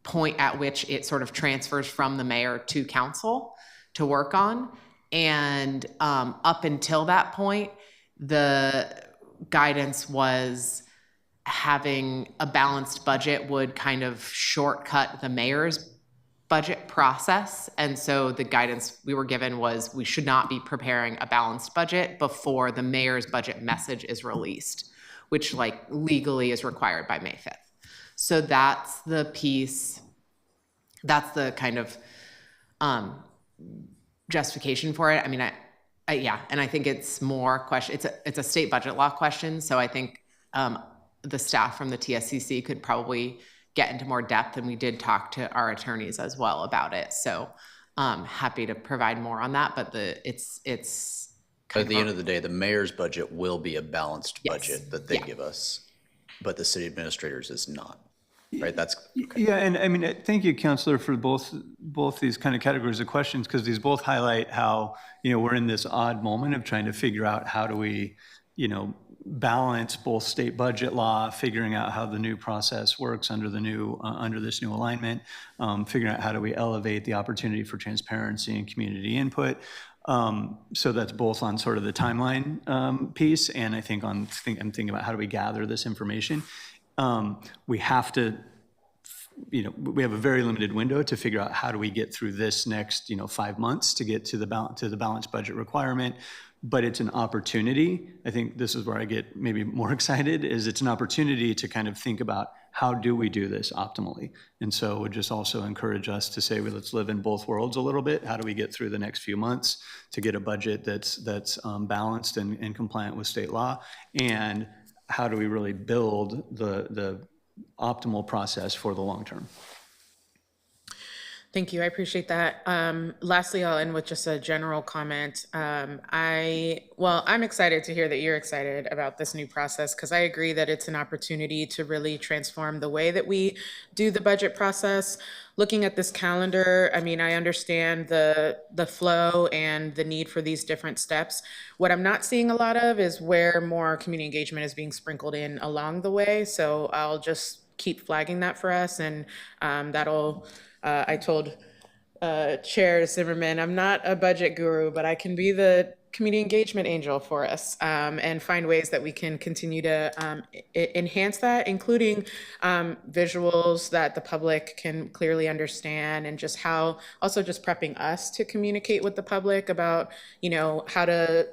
point at which it sort of transfers from the mayor to council to work on. And up until that point, the guidance was having a balanced budget would kind of shortcut the mayor's budget process. And so the guidance we were given was we should not be preparing a balanced budget before the mayor's budget message is released, which legally is required by May 5th. So that's the piece, that's the kind of justification for it. I mean, and I think it's more question. It's a state budget law question. So I think the staff from the TSCC could probably get into more depth, and we did talk to our attorneys as well about it. So happy to provide more on that. But it's. At the end of the day, the mayor's budget will be a balanced budget that they give us, but the city administrator's is not. Right. That's okay. Yeah, and I mean, thank you, Counselor, for both these kind of categories of questions, because these both highlight how we're in this odd moment of trying to figure out how do we balance both state budget law, figuring out how the new process works under the new under this new alignment, figuring out how do we elevate the opportunity for transparency and community input. So that's both on sort of the timeline piece, and I think I'm thinking about how do we gather this information. We have to, we have a very limited window to figure out how do we get through this next, 5 months to get to the balanced budget requirement. But it's an opportunity. I think this is where I get maybe more excited, is it's an opportunity to kind of think about how do we do this optimally. And so it would just also encourage us to say, well, let's live in both worlds a little bit. How do we get through the next few months to get a budget that's balanced and compliant with state law? And how do we really build the optimal process for the long term? Thank you. I appreciate that. Lastly, I'll end with just a general comment. I'm excited to hear that you're excited about this new process because I agree that it's an opportunity to really transform the way that we do the budget process. Looking at this calendar, I mean, I understand the flow and the need for these different steps. What I'm not seeing a lot of is where more community engagement is being sprinkled in along the way. So I'll just keep flagging that for us, and I told Chair Zimmerman, I'm not a budget guru, but I can be the community engagement angel for us, and find ways that we can continue to enhance that, including visuals that the public can clearly understand, and just also just prepping us to communicate with the public about, how to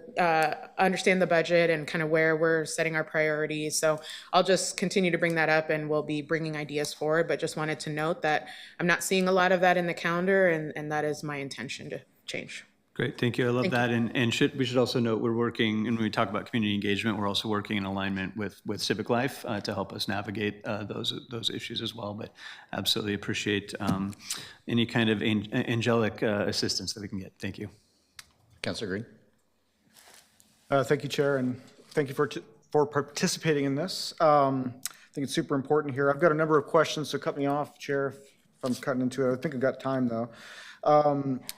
understand the budget and kind of where we're setting our priorities. So I'll just continue to bring that up, and we'll be bringing ideas forward, but just wanted to note that I'm not seeing a lot of that in the calendar, and that is my intention to change. Great, thank you. I love that. And we should also note we're working, and when we talk about community engagement, we're also working in alignment with Civic Life to help us navigate those issues as well. But absolutely appreciate any kind of angelic assistance that we can get. Thank you. Councilor Green. Thank you, Chair, and thank you for participating in this. I think it's super important here. I've got a number of questions, so cut me off, Chair, if I'm cutting into it. I think I've got time, though.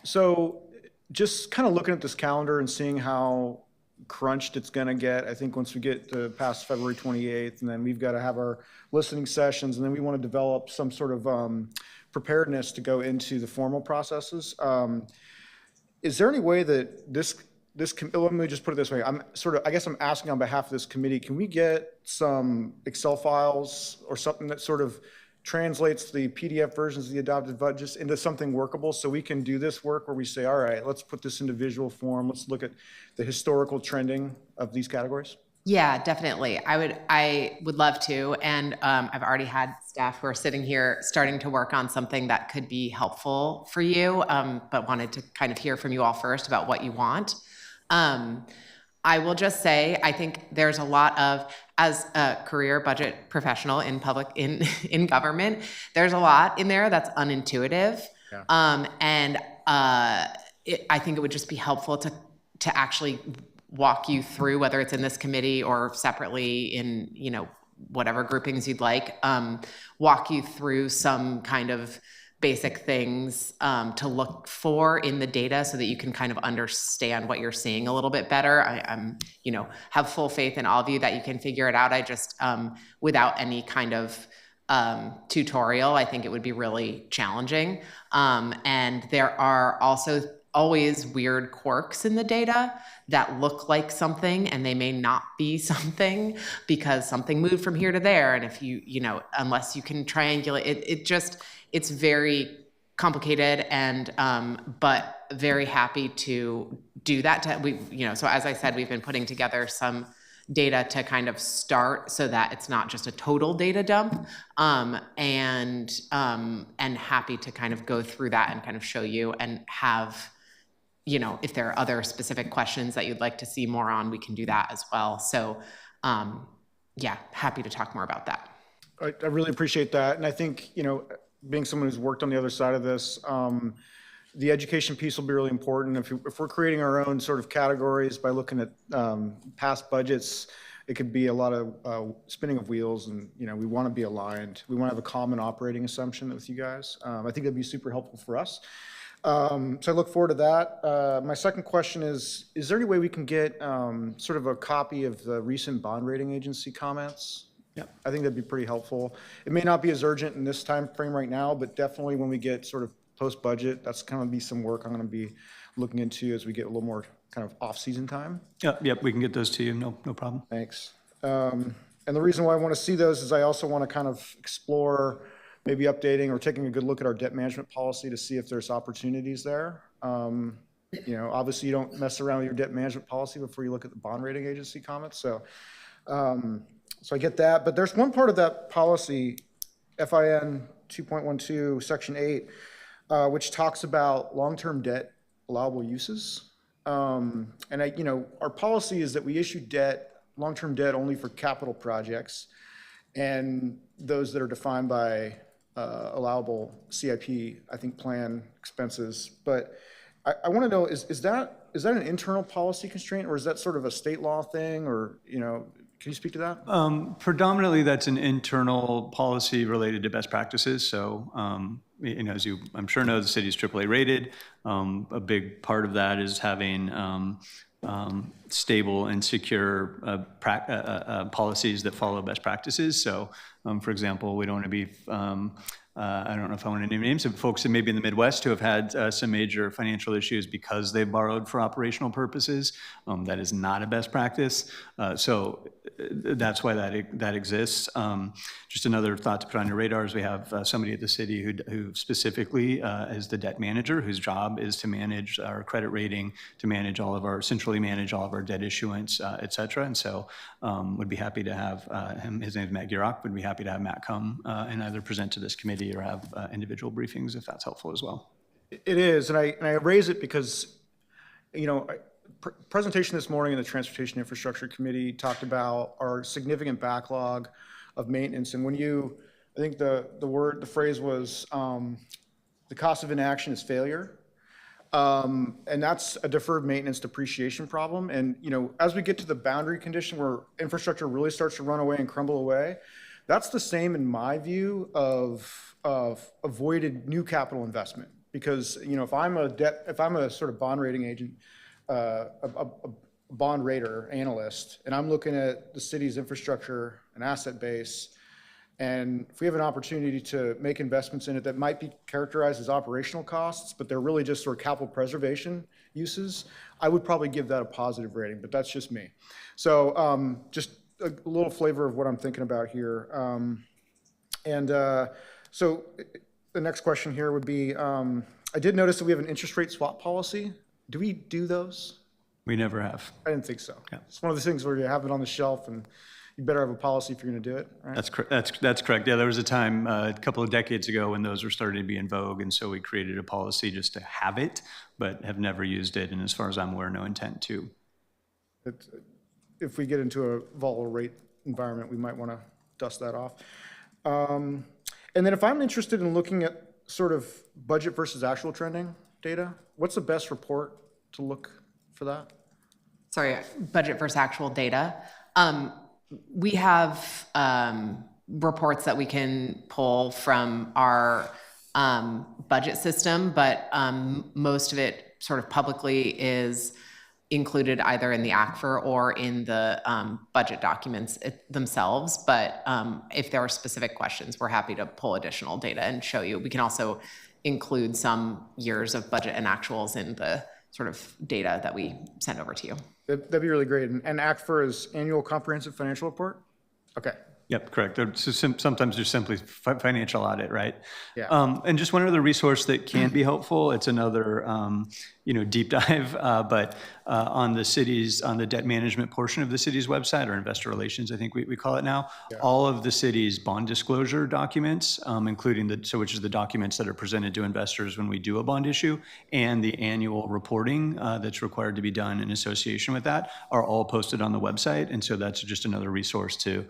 So just kind of looking at this calendar and seeing how crunched it's going to get. I think once we get past February 28th, and then we've got to have our listening sessions, and then we want to develop some sort of preparedness to go into the formal processes. Is there any way that let me just put it this way. I guess I'm asking on behalf of this committee, can we get some Excel files or something that sort of translates the PDF versions of the adopted budgets into something workable so we can do this work where we say, all right, let's put this into visual form. Let's look at the historical trending of these categories? Yeah, definitely. I would love to. And I've already had staff who are sitting here starting to work on something that could be helpful for you, but wanted to kind of hear from you all first about what you want. I will just say, I think there's a lot of, as a career budget professional in government, there's a lot in there that's unintuitive. Yeah. I think it would just be helpful to actually walk you through, whether it's in this committee or separately in, whatever groupings you'd like, walk you through some kind of basic things to look for in the data so that you can kind of understand what you're seeing a little bit better. I'm have full faith in all of you that you can figure it out. I just, without any kind of tutorial, I think it would be really challenging. And there are also always weird quirks in the data that look like something and they may not be something because something moved from here to there. And if unless you can triangulate, it's very complicated and, but very happy to do that. So as I said, we've been putting together some data to kind of start so that it's not just a total data dump, and happy to kind of go through that and kind of show you and have, if there are other specific questions that you'd like to see more on, we can do that as well. So happy to talk more about that. I really appreciate that. And I think, being someone who's worked on the other side of this, the education piece will be really important. If we're creating our own sort of categories by looking at past budgets, it could be a lot of spinning of wheels, and we want to be aligned. We want to have a common operating assumption with you guys. I think that'd be super helpful for us. So I look forward to that. My second question is there any way we can get sort of a copy of the recent bond rating agency comments? Yeah, I think that'd be pretty helpful. It may not be as urgent in this time frame right now, but definitely when we get sort of post-budget, that's going to be some work I'm going to be looking into as we get a little more kind of off-season time. Yep, we can get those to you. No problem. Thanks. And the reason why I want to see those is I also want to kind of explore maybe updating or taking a good look at our debt management policy to see if there's opportunities there. Obviously you don't mess around with your debt management policy before you look at the bond rating agency comments. So I get that, but there's one part of that policy, FIN 2.12, Section 8, which talks about long-term debt allowable uses. And our policy is that we issue long-term debt only for capital projects and those that are defined by allowable CIP, I think, plan expenses. But I want to know, is that an internal policy constraint, or is that sort of a state law thing, or, can you speak to that? Predominantly, that's an internal policy related to best practices. So, as you, I'm sure know, the city's AAA rated. A big part of that is having stable and secure policies that follow best practices. So, for example, we don't want to be, I don't know if I want to name names of folks that maybe in the Midwest who have had some major financial issues because they borrowed for operational purposes. That is not a best practice. So that's why that exists. Just another thought to put on your radar is we have somebody at the city who specifically is the debt manager, whose job is to manage our credit rating, to centrally manage all of our debt issuance, et cetera. And so would be happy to have him, his name is Matt Gierach, would be happy to have Matt come and either present to this committee or have individual briefings if that's helpful as well. It is, and I raise it because, presentation this morning in the Transportation Infrastructure Committee talked about our significant backlog of maintenance. And when I think the phrase was, the cost of inaction is failure. And that's a deferred maintenance depreciation problem. And, as we get to the boundary condition where infrastructure really starts to run away and crumble away, that's the same, in my view, of avoided new capital investment. Because, if I'm a sort of bond rating agent, a bond rater analyst, and I'm looking at the city's infrastructure and asset base, and if we have an opportunity to make investments in it that might be characterized as operational costs, but they're really just sort of capital preservation uses, I would probably give that a positive rating, but that's just me. So just a little flavor of what I'm thinking about here. So the next question here would be, I did notice that we have an interest rate swap policy. Do we do those? We never have. I didn't think so. Yeah. It's one of those things where you have it on the shelf and you better have a policy if you're going to do it, right? That's correct. Yeah, there was a time a couple of decades ago when those were starting to be in vogue, and so we created a policy just to have it, but have never used it, and as far as I'm aware, no intent to. If we get into a volatile rate environment, we might want to dust that off. And then if I'm interested in looking at sort of budget versus actual trending data, what's the best report to look for that? Sorry, budget versus actual data. We have reports that we can pull from our budget system, but most of it sort of publicly is included either in the ACFR or in the budget documents themselves. But if there are specific questions, we're happy to pull additional data and show you. We can also include some years of budget and actuals in the sort of data that we send over to you. That'd be really great. And ACFR is Annual Comprehensive Financial Report? Okay. Yep, correct. So sometimes there's simply financial audit, right? Yeah. And just one other resource that can be helpful. It's another, deep dive, but on the debt management portion of the city's website, or investor relations, I think we call it now. Yeah. All of the city's bond disclosure documents, including which is the documents that are presented to investors when we do a bond issue, and the annual reporting that's required to be done in association with that, are all posted on the website. And so that's just another resource to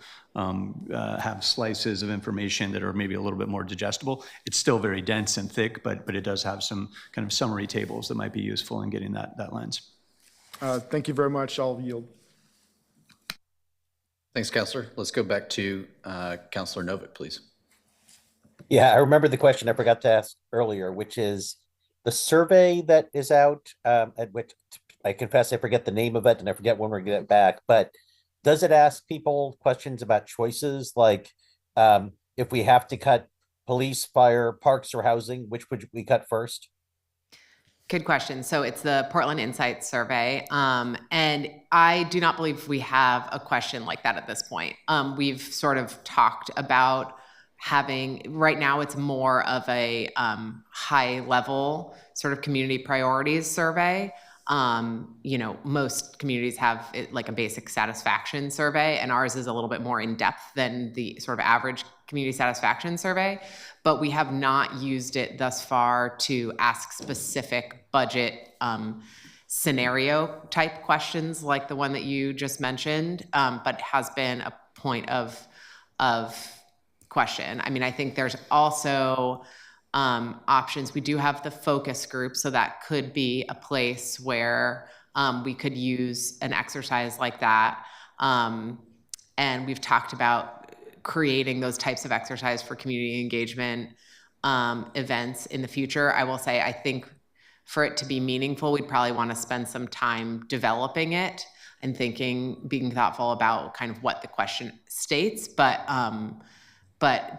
have slices of information that are maybe a little bit more digestible. It's still very dense and thick, but it does have some kind of summary tables that might be useful in getting that lens. Thank you very much. I'll yield. Thanks, Councilor. Let's go back to Councilor Novick, please. Yeah, I remember the question I forgot to ask earlier, which is the survey that is out, at which I confess I forget the name of it and I forget when we're going to get back, but does it ask people questions about choices like if we have to cut police, fire, parks, or housing, which would we cut first? Good question. So it's the Portland Insight Survey. And I do not believe we have a question like that at this point. We've sort of talked about right now it's more of a high level sort of community priorities survey. Most communities have like a basic satisfaction survey, and ours is a little bit more in depth than the sort of average community satisfaction survey, but we have not used it thus far to ask specific budget scenario type questions like the one that you just mentioned, but has been a point of question. I mean, I think there's also options. We do have the focus group, so that could be a place where we could use an exercise like that. And we've talked about creating those types of exercise for community engagement events in the future. I will say, I think for it to be meaningful, we'd probably want to spend some time developing it and being thoughtful about kind of what the question states, but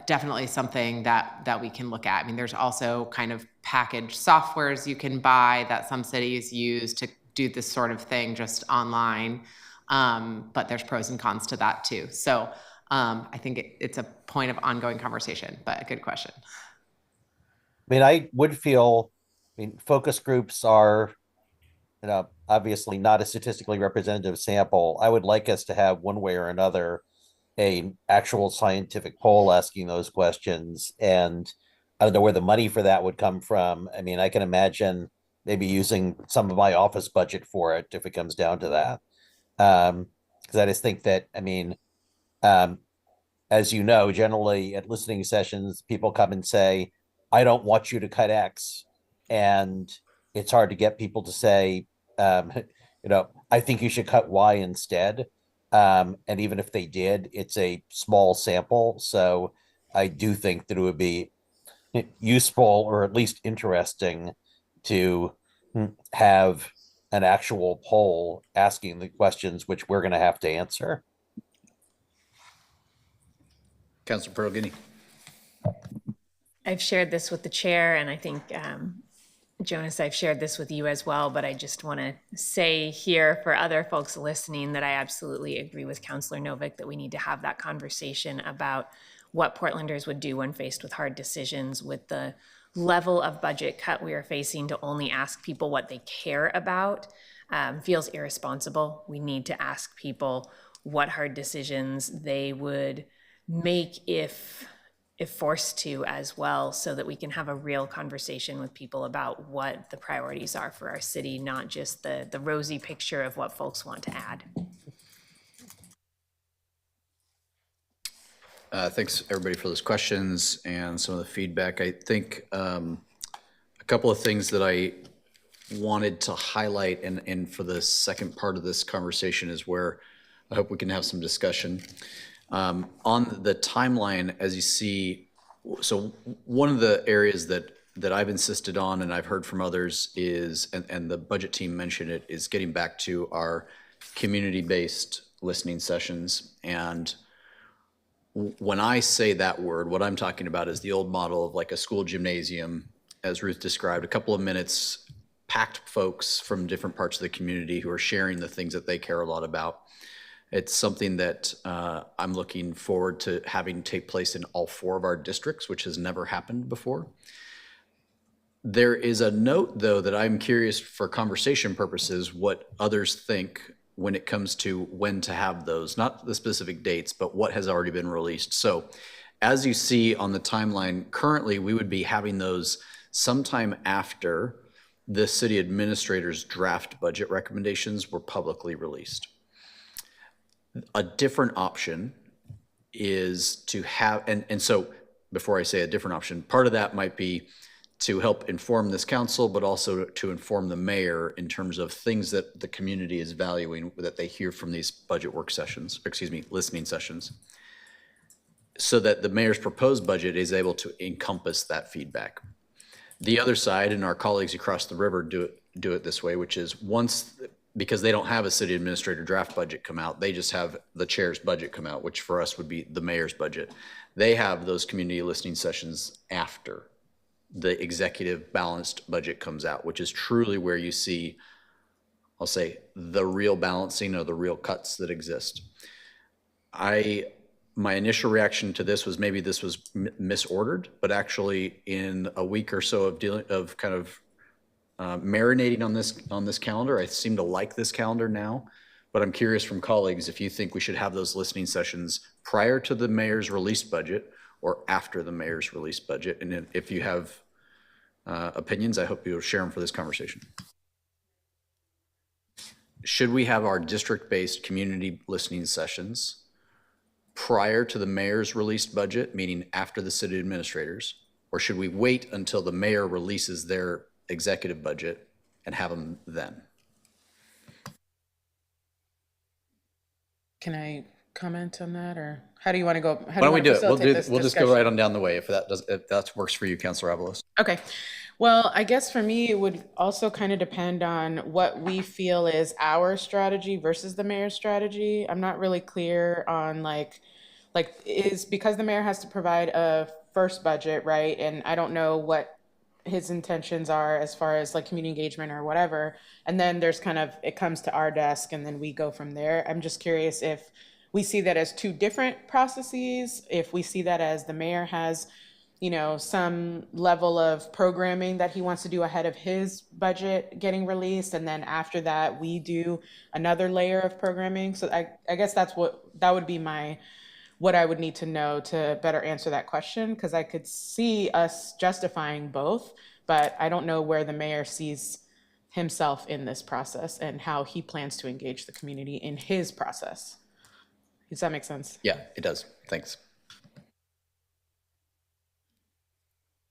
definitely something that we can look at. I mean, there's also kind of packaged softwares you can buy that some cities use to do this sort of thing just online, but there's pros and cons to that too. So I think it's a point of ongoing conversation, but a good question. I mean, I would feel, focus groups are, obviously not a statistically representative sample. I would like us to have one way or another a actual scientific poll asking those questions. And I don't know where the money for that would come from. I mean, I can imagine maybe using some of my office budget for it if it comes down to that. Because I just think that, as you know, generally at listening sessions, people come and say, I don't want you to cut X. And it's hard to get people to say, I think you should cut Y instead. And even if they did, it's a small sample. So I do think that it would be useful or at least interesting to have an actual poll asking the questions which we're going to have to answer. Councilor Perugini. I've shared this with the chair, and I think, Jonas, I've shared this with you as well, but I just want to say here for other folks listening that I absolutely agree with Councilor Novick that we need to have that conversation about what Portlanders would do when faced with hard decisions. With the level of budget cut we are facing, to only ask people what they care about feels irresponsible. We need to ask people what hard decisions they would make if forced to as well, so that we can have a real conversation with people about what the priorities are for our city, not just the rosy picture of what folks want to add. Thanks, everybody, for those questions and some of the feedback. I think a couple of things that I wanted to highlight, and for the second part of this conversation is where I hope we can have some discussion. On the timeline, as you see, so one of the areas that I've insisted on and I've heard from others is, and the budget team mentioned it, is getting back to our community-based listening sessions. And when I say that word, what I'm talking about is the old model of like a school gymnasium, as Ruth described, a couple of minutes, packed folks from different parts of the community who are sharing the things that they care a lot about. It's something that I'm looking forward to having take place in all 4 of our districts, which has never happened before. There is a note, though, that I'm curious for conversation purposes what others think when it comes to when to have those, not the specific dates, but what has already been released. So as you see on the timeline, currently we would be having those sometime after the city administrator's draft budget recommendations were publicly released. A different option is to have, and so before I say a different option, part of that might be to help inform this council, but also to inform the mayor in terms of things that the community is valuing that they hear from these budget work sessions, listening sessions, so that the mayor's proposed budget is able to encompass that feedback. The other side, and our colleagues across the river do it this way, which is because they don't have a city administrator draft budget come out, they just have the chair's budget come out, which for us would be the mayor's budget. They have those community listening sessions after the executive balanced budget comes out, which is truly where you see, I'll say, the real balancing or the real cuts that exist. My initial reaction to this was maybe this was misordered, but actually in a week or so of marinating on this calendar, I seem to like this calendar now. But I'm curious from colleagues if you think we should have those listening sessions prior to the mayor's released budget or after the mayor's released budget. And if you have opinions, I hope you'll share them for this conversation. Should we have our district-based community listening sessions prior to the mayor's released budget, meaning after the city administrators? Or should we wait until the mayor releases their executive budget and have them then? Can I comment on that, or how do you want to go? How Why don't we wanna do it? facilitate this We'll just go discussion? right on down the way if that works for you, Councilor Avalos. Okay. Well, I guess for me, it would also kind of depend on what we feel is our strategy versus the mayor's strategy. I'm not really clear on like is because the mayor has to provide a first budget, right? And I don't know what his intentions are as far as like community engagement or whatever. And then there's kind of, it comes to our desk and then we go from there. I'm just curious if we see that as two different processes, if we see that as the mayor has, you know, some level of programming that he wants to do ahead of his budget getting released. And then after that, we do another layer of programming. So I guess that would be what I would need to know to better answer that question, because I could see us justifying both, but I don't know where the mayor sees himself in this process and how he plans to engage the community in his process. Does that make sense? Yeah, it does. Thanks.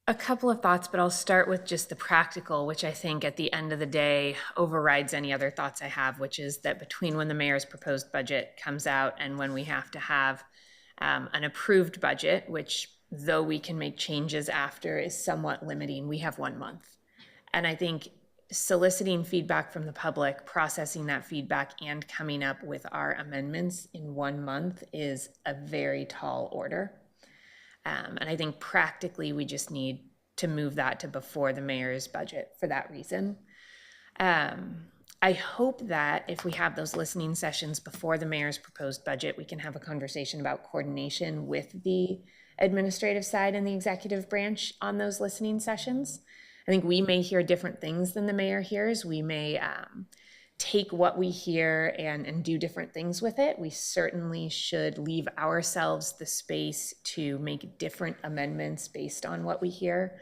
A couple of thoughts, but I'll start with just the practical, which I think at the end of the day overrides any other thoughts I have, which is that between when the mayor's proposed budget comes out and when we have to have an approved budget, which though we can make changes after is somewhat limiting, we have 1 month. And I think soliciting feedback from the public, processing that feedback, and coming up with our amendments in 1 month is a very tall order. And I think practically we just need to move that to before the mayor's budget for that reason. I hope that if we have those listening sessions before the mayor's proposed budget, we can have a conversation about coordination with the administrative side and the executive branch on those listening sessions. I think we may hear different things than the mayor hears. We may take what we hear and do different things with it. We certainly should leave ourselves the space to make different amendments based on what we hear.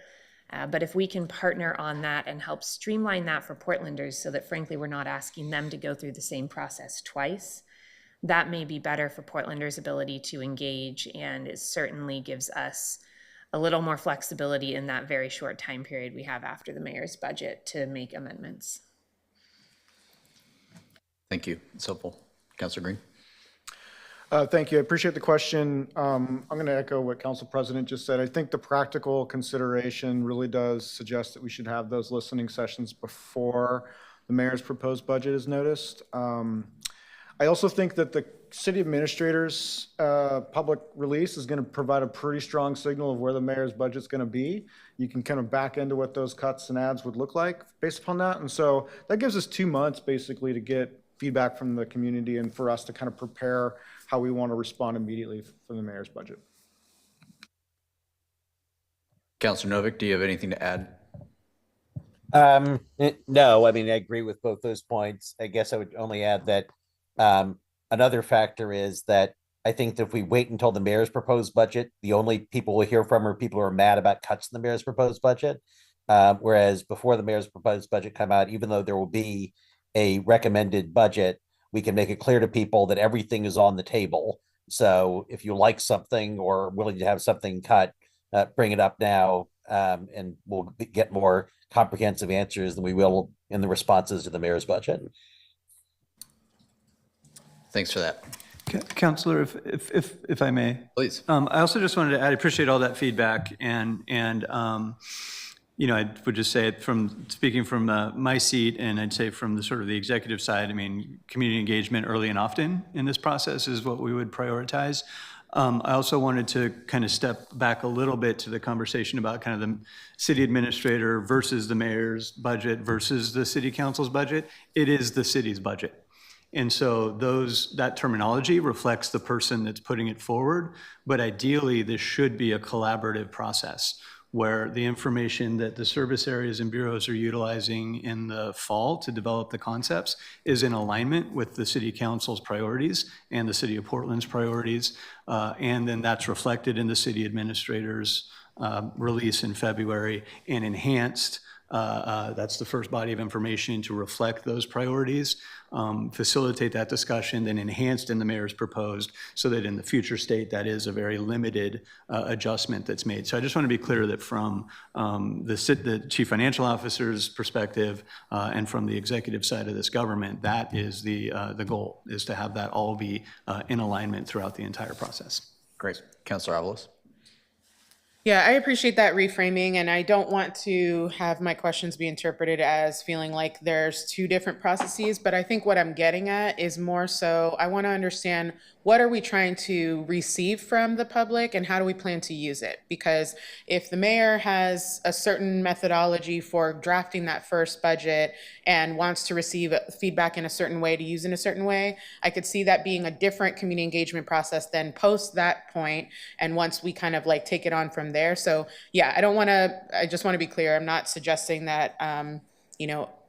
But if we can partner on that and help streamline that for Portlanders so that frankly we're not asking them to go through the same process twice, that may be better for Portlanders' ability to engage, and it certainly gives us a little more flexibility in that very short time period we have after the mayor's budget to make amendments. Thank you. It's helpful. Councilor Green. Thank you. I appreciate the question. I'm going to echo what Council President just said. I think the practical consideration really does suggest that we should have those listening sessions before the mayor's proposed budget is noticed. I also think that the city administrator's public release is going to provide a pretty strong signal of where the mayor's budget is going to be. You can kind of back into what those cuts and adds would look like based upon that. And so that gives us 2 months basically to get feedback from the community and for us to kind of prepare how we want to respond immediately for the mayor's budget. Councilor Novick, do you have anything to add? No, I mean, I agree with both those points. I guess I would only add that another factor is that I think that if we wait until the mayor's proposed budget, the only people we'll hear from are people who are mad about cuts in the mayor's proposed budget. Whereas before the mayor's proposed budget come out, even though there will be a recommended budget, we can make it clear to people that everything is on the table. So if you like something or willing to have something cut, bring it up now, and we'll get more comprehensive answers than we will in the responses to the mayor's budget. Thanks for that. Councilor, if I may. Please. I also just wanted to add, I appreciate all that feedback, and you know, I would just say it from speaking from my seat, and I'd say from the sort of the executive side, I mean, community engagement early and often in this process is what we would prioritize. I also wanted to kind of step back a little bit to the conversation about kind of the city administrator versus the mayor's budget versus the city council's budget. It is the city's budget. And so that terminology reflects the person that's putting it forward, but ideally this should be a collaborative process where the information that the service areas and bureaus are utilizing in the fall to develop the concepts is in alignment with the city council's priorities and the city of Portland's priorities. And then that's reflected in the city administrator's release in February and enhanced That's the first body of information to reflect those priorities, facilitate that discussion, then enhanced in the mayor's proposed, so that in the future state, that is a very limited adjustment that's made. So I just want to be clear that from the chief financial officer's perspective and from the executive side of this government, that is the goal, is to have that all be in alignment throughout the entire process. Great. Councilor Avalos? Yeah, I appreciate that reframing, and I don't want to have my questions be interpreted as feeling like there's two different processes, but I think what I'm getting at is more so I want to understand, what are we trying to receive from the public and how do we plan to use it? Because if the mayor has a certain methodology for drafting that first budget and wants to receive feedback in a certain way to use in a certain way, I could see that being a different community engagement process than post that point, and once we kind of like take it on from there. So yeah, I just want to be clear. I'm not suggesting that,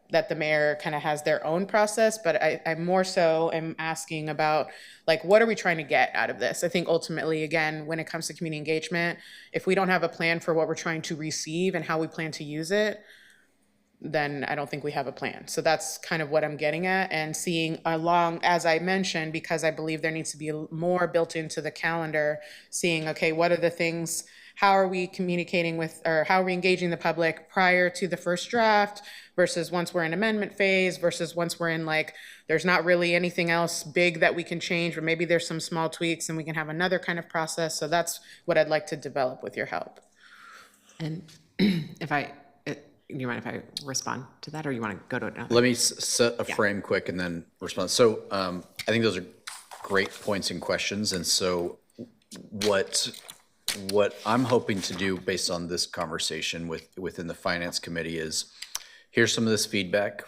that the mayor kind of has their own process, but I more so am asking about, like, what are we trying to get out of this? I think ultimately, again, when it comes to community engagement, if we don't have a plan for what we're trying to receive and how we plan to use it, then I don't think we have a plan. So that's kind of what I'm getting at, and seeing along, as I mentioned, because I believe there needs to be more built into the calendar, seeing, okay, what are the things, how are we communicating with, or how are we engaging the public prior to the first draft versus once we're in amendment phase versus once we're in, like, there's not really anything else big that we can change, or maybe there's some small tweaks and we can have another kind of process. So that's what I'd like to develop with your help. And you mind if I respond to that, or you want to go to another? Let me set a frame quick and then respond. So I think those are great points and questions. And so what I'm hoping to do based on this conversation within the Finance Committee is, here's some of this feedback.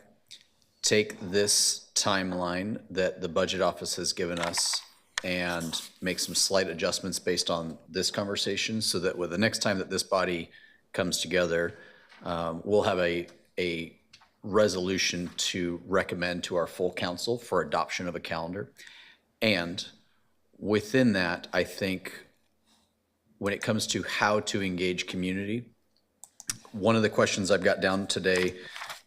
Take this timeline that the Budget Office has given us and make some slight adjustments based on this conversation, so that with the next time that this body comes together, we'll have a resolution to recommend to our full council for adoption of a calendar. And within that, I think when it comes to how to engage community, one of the questions I've got down today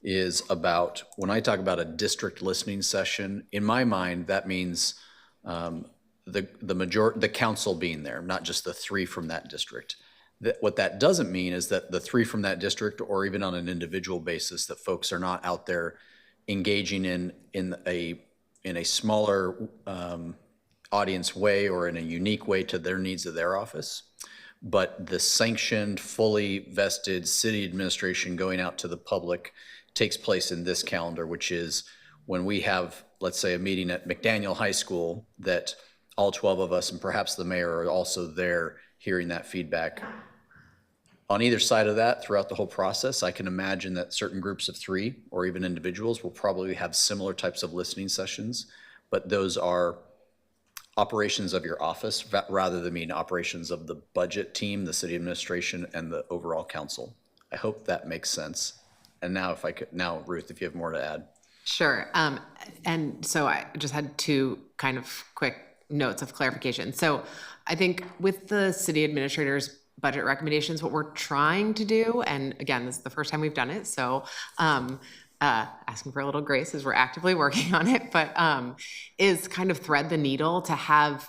is about, when I talk about a district listening session, in my mind, that means the council being there, not just the three from that district. What that doesn't mean is that the three from that district, or even on an individual basis, that folks are not out there engaging in a smaller audience way or in a unique way to their needs of their office. But the sanctioned, fully vested city administration going out to the public takes place in this calendar, which is when we have, let's say, a meeting at McDaniel High School, that all 12 of us and perhaps the mayor are also there hearing that feedback. On either side of that, throughout the whole process, I can imagine that certain groups of three or even individuals will probably have similar types of listening sessions, but those are operations of your office rather than being operations of the budget team, the city administration, and the overall council. I hope that makes sense. And now Ruth, if you have more to add. Sure. And so I just had two kind of quick notes of clarification. So I think with the city administrator's budget recommendations, what we're trying to do, and again, this is the first time we've done it, so asking for a little grace as we're actively working on it, but is kind of thread the needle to have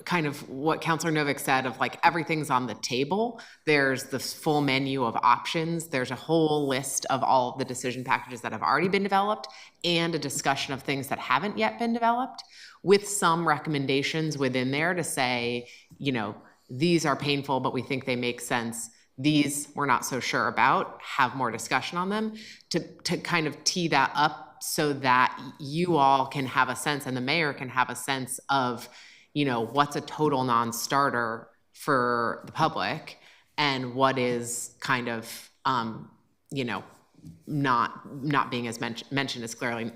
kind of what Councilor Novick said of, like, everything's on the table. There's the full menu of options. There's a whole list of all of the decision packages that have already been developed and a discussion of things that haven't yet been developed, with some recommendations within there to say, these are painful, but we think they make sense. These we're not so sure about, have more discussion on them, to kind of tee that up so that you all can have a sense, and the mayor can have a sense of, what's a total non-starter for the public and what is kind of, not being as mentioned as clearly,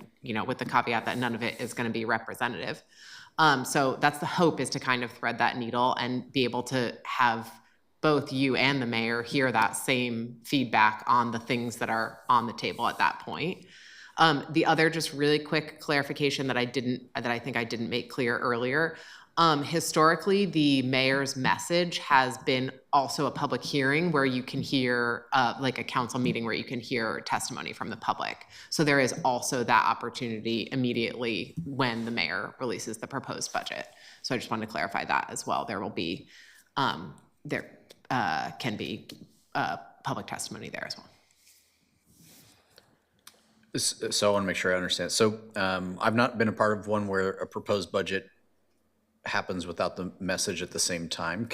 with the caveat that none of it is going to be representative. So that's the hope, is to kind of thread that needle and be able to have both you and the mayor hear that same feedback on the things that are on the table at that point. The other just really quick clarification that I think I didn't make clear earlier. Historically, the mayor's message has been also a public hearing where you can hear, like a council meeting where you can hear testimony from the public. So there is also that opportunity immediately when the mayor releases the proposed budget. So I just wanted to clarify that as well. There will be, there can be public testimony there as well. So I want to make sure I understand. So I've not been a part of one where a proposed budget happens without the message at the same time.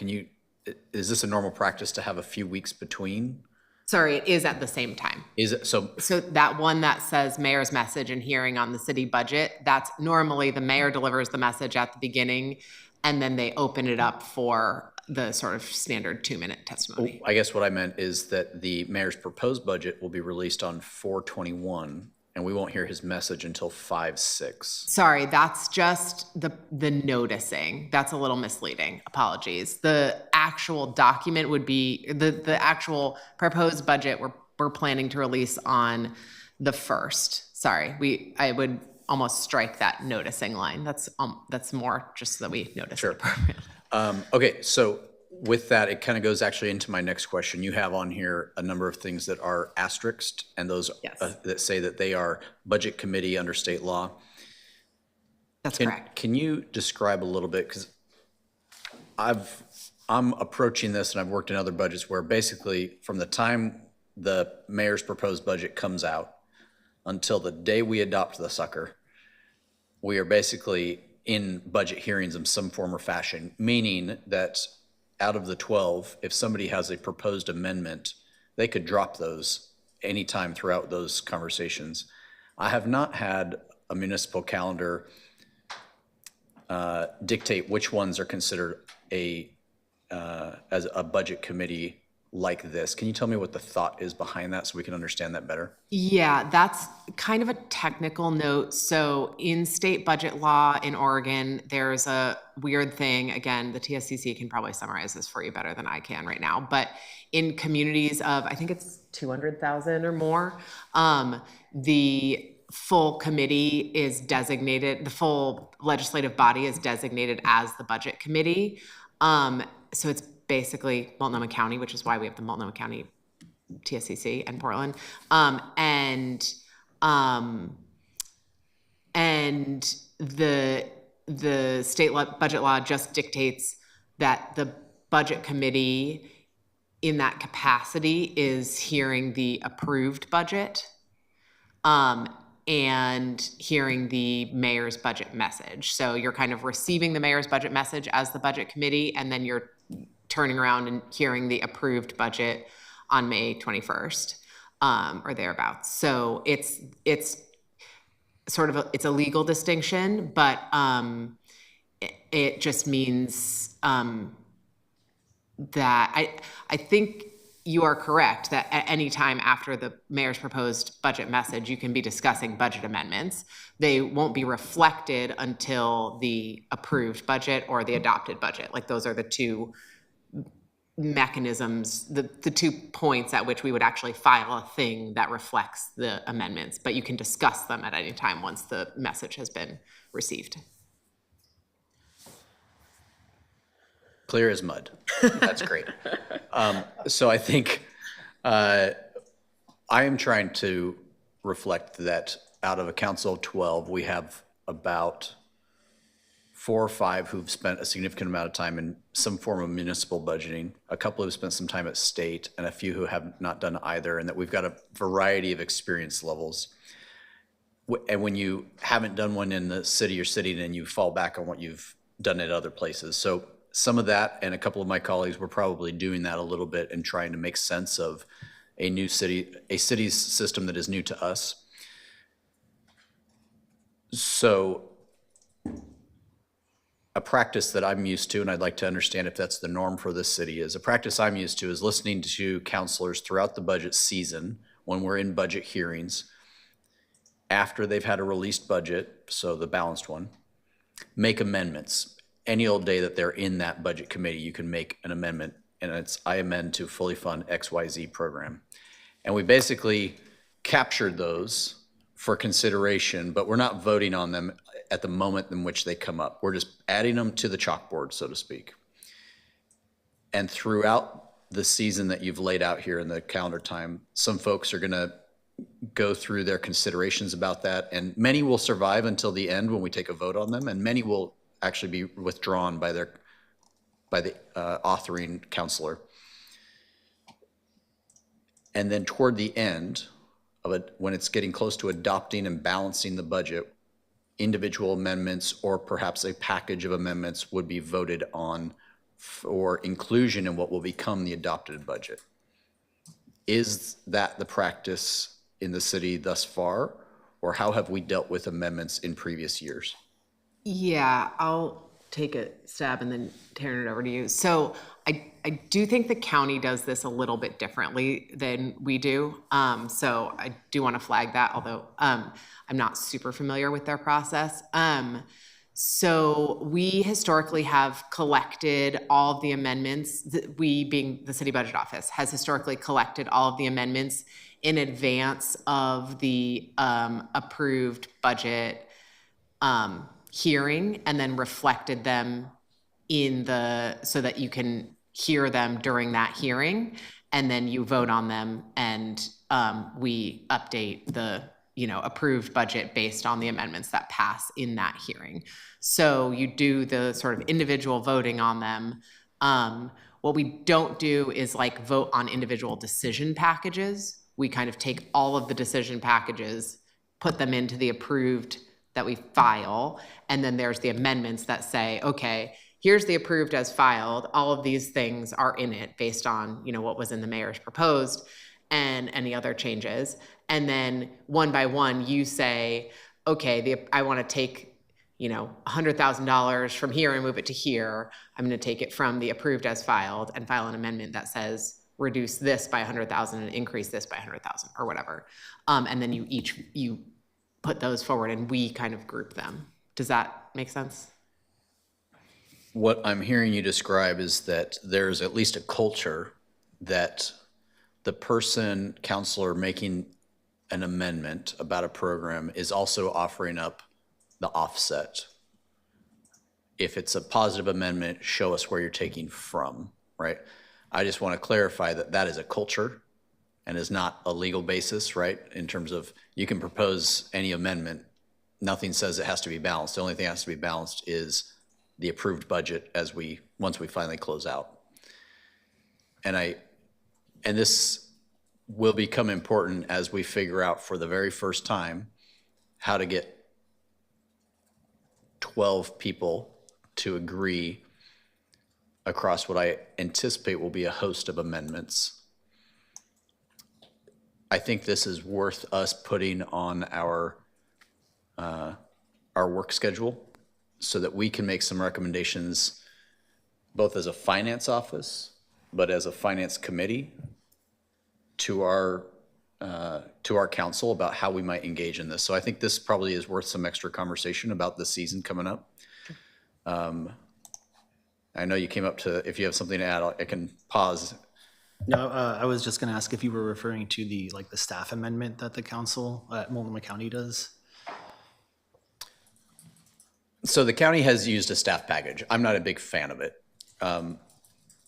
Is this a normal practice to have a few weeks between? Sorry, it is at the same time. Is it, so So that one that says mayor's message and hearing on the city budget, that's normally the mayor delivers the message at the beginning and then they open it up for the sort of standard 2-minute testimony. I guess what I meant is that the mayor's proposed budget will be released on 4/21 and we won't hear his message until 5/6. Sorry, that's just the noticing. That's a little misleading. Apologies. The actual document would be the actual proposed budget we're planning to release on the 1st. Sorry, I would almost strike that noticing line. That's more just so that we notice it appropriately. Okay, so with that, it kind of goes actually into my next question. You have on here a number of things that are asterisked, and those Yes. that say that they are budget committee under state law. That's correct. Can you describe a little bit, because I'm approaching this and I've worked in other budgets where basically from the time the mayor's proposed budget comes out until the day we adopt the sucker, we are basically in budget hearings in some form or fashion, meaning that out of the 12, if somebody has a proposed amendment, they could drop those anytime throughout those conversations. I have not had a municipal calendar dictate which ones are considered as a budget committee like this. Can you tell me what the thought is behind that so we can understand that better? Yeah, that's kind of a technical note. So in state budget law in Oregon, there's a weird thing. Again, the TSCC can probably summarize this for you better than I can right now. But in communities of, I think it's 200,000 or more, the full committee is designated, the full legislative body is designated as the budget committee. So it's basically Multnomah County, which is why we have the Multnomah County TSCC and Portland. And the state budget law just dictates that the budget committee in that capacity is hearing the approved budget and hearing the mayor's budget message. So you're kind of receiving the mayor's budget message as the budget committee, and then you're turning around and hearing the approved budget on May 21st or thereabouts. So it's sort of it's a legal distinction, but it just means that I think you are correct that at any time after the mayor's proposed budget message, you can be discussing budget amendments. They won't be reflected until the approved budget or the adopted budget. Like those are the two mechanisms, the 2 points at which we would actually file a thing that reflects the amendments, but you can discuss them at any time once the message has been received. Clear as mud. That's great. So I think I am trying to reflect that out of a council of 12, we have about 4 or 5 who've spent a significant amount of time in some form of municipal budgeting, a couple who've spent some time at state, and a few who have not done either, and that we've got a variety of experience levels. And when you haven't done one in the city you're sitting in, you fall back on what you've done at other places. So some of that, and a couple of my colleagues were probably doing that a little bit and trying to make sense of a new city, a city's system that is new to us. So a practice that I'm used to, and I'd like to understand if that's the norm for this city, is a practice I'm used to is listening to counselors throughout the budget season when we're in budget hearings, after they've had a released budget, so the balanced one, make amendments. Any old day that they're in that budget committee, you can make an amendment, and it's, I amend to fully fund XYZ program. And we basically captured those for consideration, but we're not voting on them at the moment in which they come up. We're just adding them to the chalkboard, so to speak. And throughout the season that you've laid out here in the calendar time, some folks are going to go through their considerations about that, and many will survive until the end when we take a vote on them, and many will actually be withdrawn by the authoring counselor. And then toward the end of it, when it's getting close to adopting and balancing the budget, individual amendments or perhaps a package of amendments would be voted on for inclusion in what will become the adopted budget. Is that the practice in the city thus far, or how have we dealt with amendments in previous years? Yeah, I'll take a stab and then turn it over to you. So I do think the county does this a little bit differently than we do. So I do want to flag that, although I'm not super familiar with their process. So we historically have collected all of the amendments. We, being the city budget office, has historically collected all of the amendments in advance of the approved budget hearing, and then reflected them in so that you can hear them during that hearing, and then you vote on them, and we update the approved budget based on the amendments that pass in that hearing. So you do the sort of individual voting on them. What we don't do is like vote on individual decision packages. We kind of take all of the decision packages, put them into the approved that we file, and then there's the amendments that say, okay, here's the approved as filed. All of these things are in it based on, what was in the mayor's proposed and any other changes. And then one by one, you say, okay, I want to take, $100,000 from here and move it to here. I'm going to take it from the approved as filed and file an amendment that says reduce this by 100,000 and increase this by 100,000 or whatever. And then you put those forward and we kind of group them. Does that make sense? What I'm hearing you describe is that there's at least a culture that the counselor making an amendment about a program is also offering up the offset. If it's a positive amendment, show us where you're taking from, right? I just want to clarify that that is a culture and is not a legal basis, right? In terms of you can propose any amendment. Nothing says it has to be balanced. The only thing that has to be balanced is the approved budget once we finally close out. And this will become important as we figure out for the very first time how to get 12 people to agree across what I anticipate will be a host of amendments. I think this is worth us putting on our work schedule so that we can make some recommendations both as a finance office, but as a finance committee to our council about how we might engage in this. So I think this probably is worth some extra conversation about the season coming up. I know you came up to, if you have something to add, I can pause. No, I was just going to ask if you were referring to the staff amendment that the council at Multnomah County does. So the county has used a staff package. I'm not a big fan of it.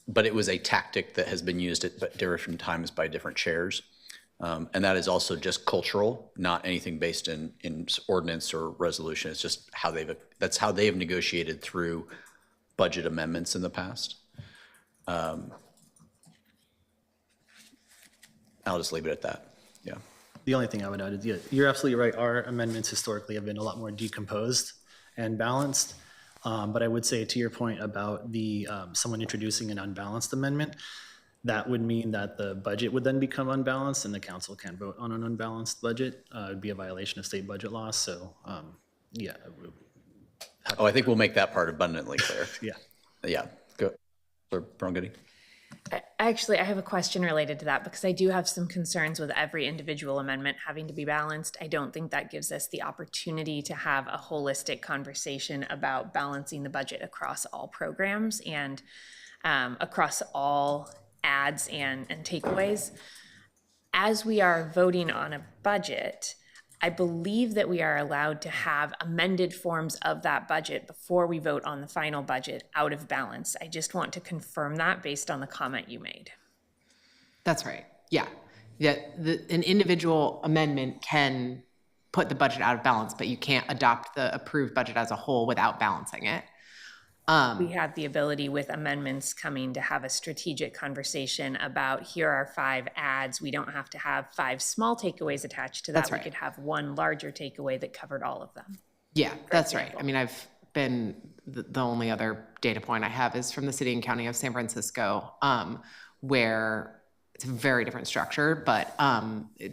But it was a tactic that has been used at different times by different chairs. And that is also just cultural, not anything based in ordinance or resolution. It's just that's how they've negotiated through budget amendments in the past. I'll just leave it at that. Yeah. The only thing I would add is, yeah, you're absolutely right. Our amendments historically have been a lot more decomposed and balanced. But I would say to your point about the someone introducing an unbalanced amendment, that would mean that the budget would then become unbalanced and the council can't vote on an unbalanced budget. It would be a violation of state budget law. So yeah. I think we'll make that part abundantly clear. Yeah. Yeah. Go. Brongadi. Actually, I have a question related to that because I do have some concerns with every individual amendment having to be balanced. I don't think that gives us the opportunity to have a holistic conversation about balancing the budget across all programs and across all ads and takeaways. As we are voting on a budget, I believe that we are allowed to have amended forms of that budget before we vote on the final budget out of balance. I just want to confirm that based on the comment you made. That's right. Yeah. Yeah. An individual amendment can put the budget out of balance, but you can't adopt the approved budget as a whole without balancing it. We have the ability with amendments coming to have a strategic conversation about here are 5 adds. We don't have to have 5 small takeaways attached to that. That's right. We could have one larger takeaway that covered all of them. Yeah, that's right. I mean, I've been, the only other data point I have is from the city and county of San Francisco, where it's a very different structure, but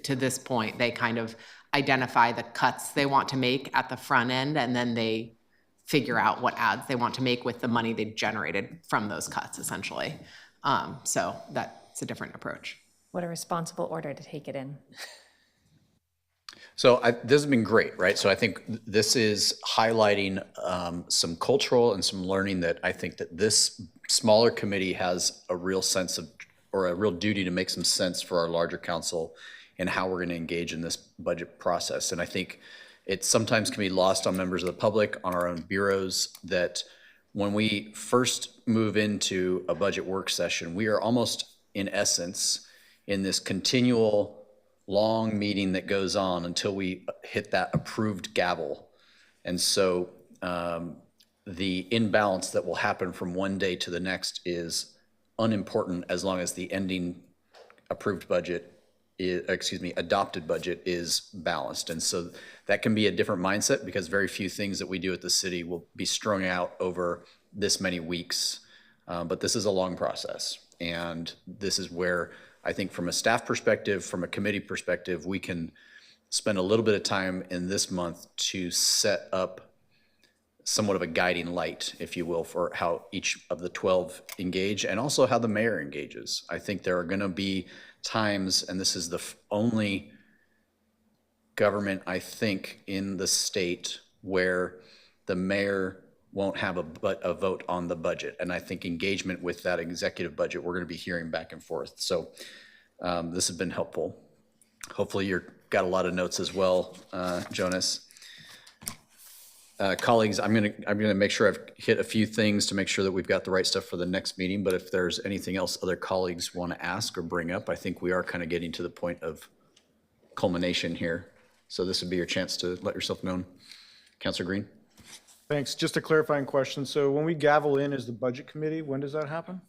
to this point, they kind of identify the cuts they want to make at the front end, and then they figure out what ads they want to make with the money they've generated from those cuts, essentially. So that's a different approach. What a responsible order to take it in. So this has been great, right? So I think this is highlighting some cultural and some learning that I think that this smaller committee has a real sense of, or a real duty to make some sense for our larger council and how we're going to engage in this budget process. And I think it sometimes can be lost on members of the public, on our own bureaus, that when we first move into a budget work session, we are almost, in essence, in this continual long meeting that goes on until we hit that approved gavel. And so the imbalance that will happen from one day to the next is unimportant as long as the ending approved budget adopted budget is balanced. And so that can be a different mindset because very few things that we do at the city will be strung out over this many weeks. But this is a long process. And this is where I think from a staff perspective, from a committee perspective, we can spend a little bit of time in this month to set up somewhat of a guiding light, if you will, for how each of the 12 engage and also how the mayor engages. I think there are going to be times, and this is the only government, I think, in the state where the mayor won't have a vote on the budget. And I think engagement with that executive budget, we're going to be hearing back and forth. So this has been helpful. Hopefully you've got a lot of notes as well, Jonas. Colleagues, I'm gonna make sure I've hit a few things to make sure that we've got the right stuff for the next meeting, but if there's anything else other colleagues want to ask or bring up, I think we are kind of getting to the point of culmination here. So this would be your chance to let yourself known. Councilor Green? Thanks. Just a clarifying question. So when we gavel in as the budget committee, when does that happen?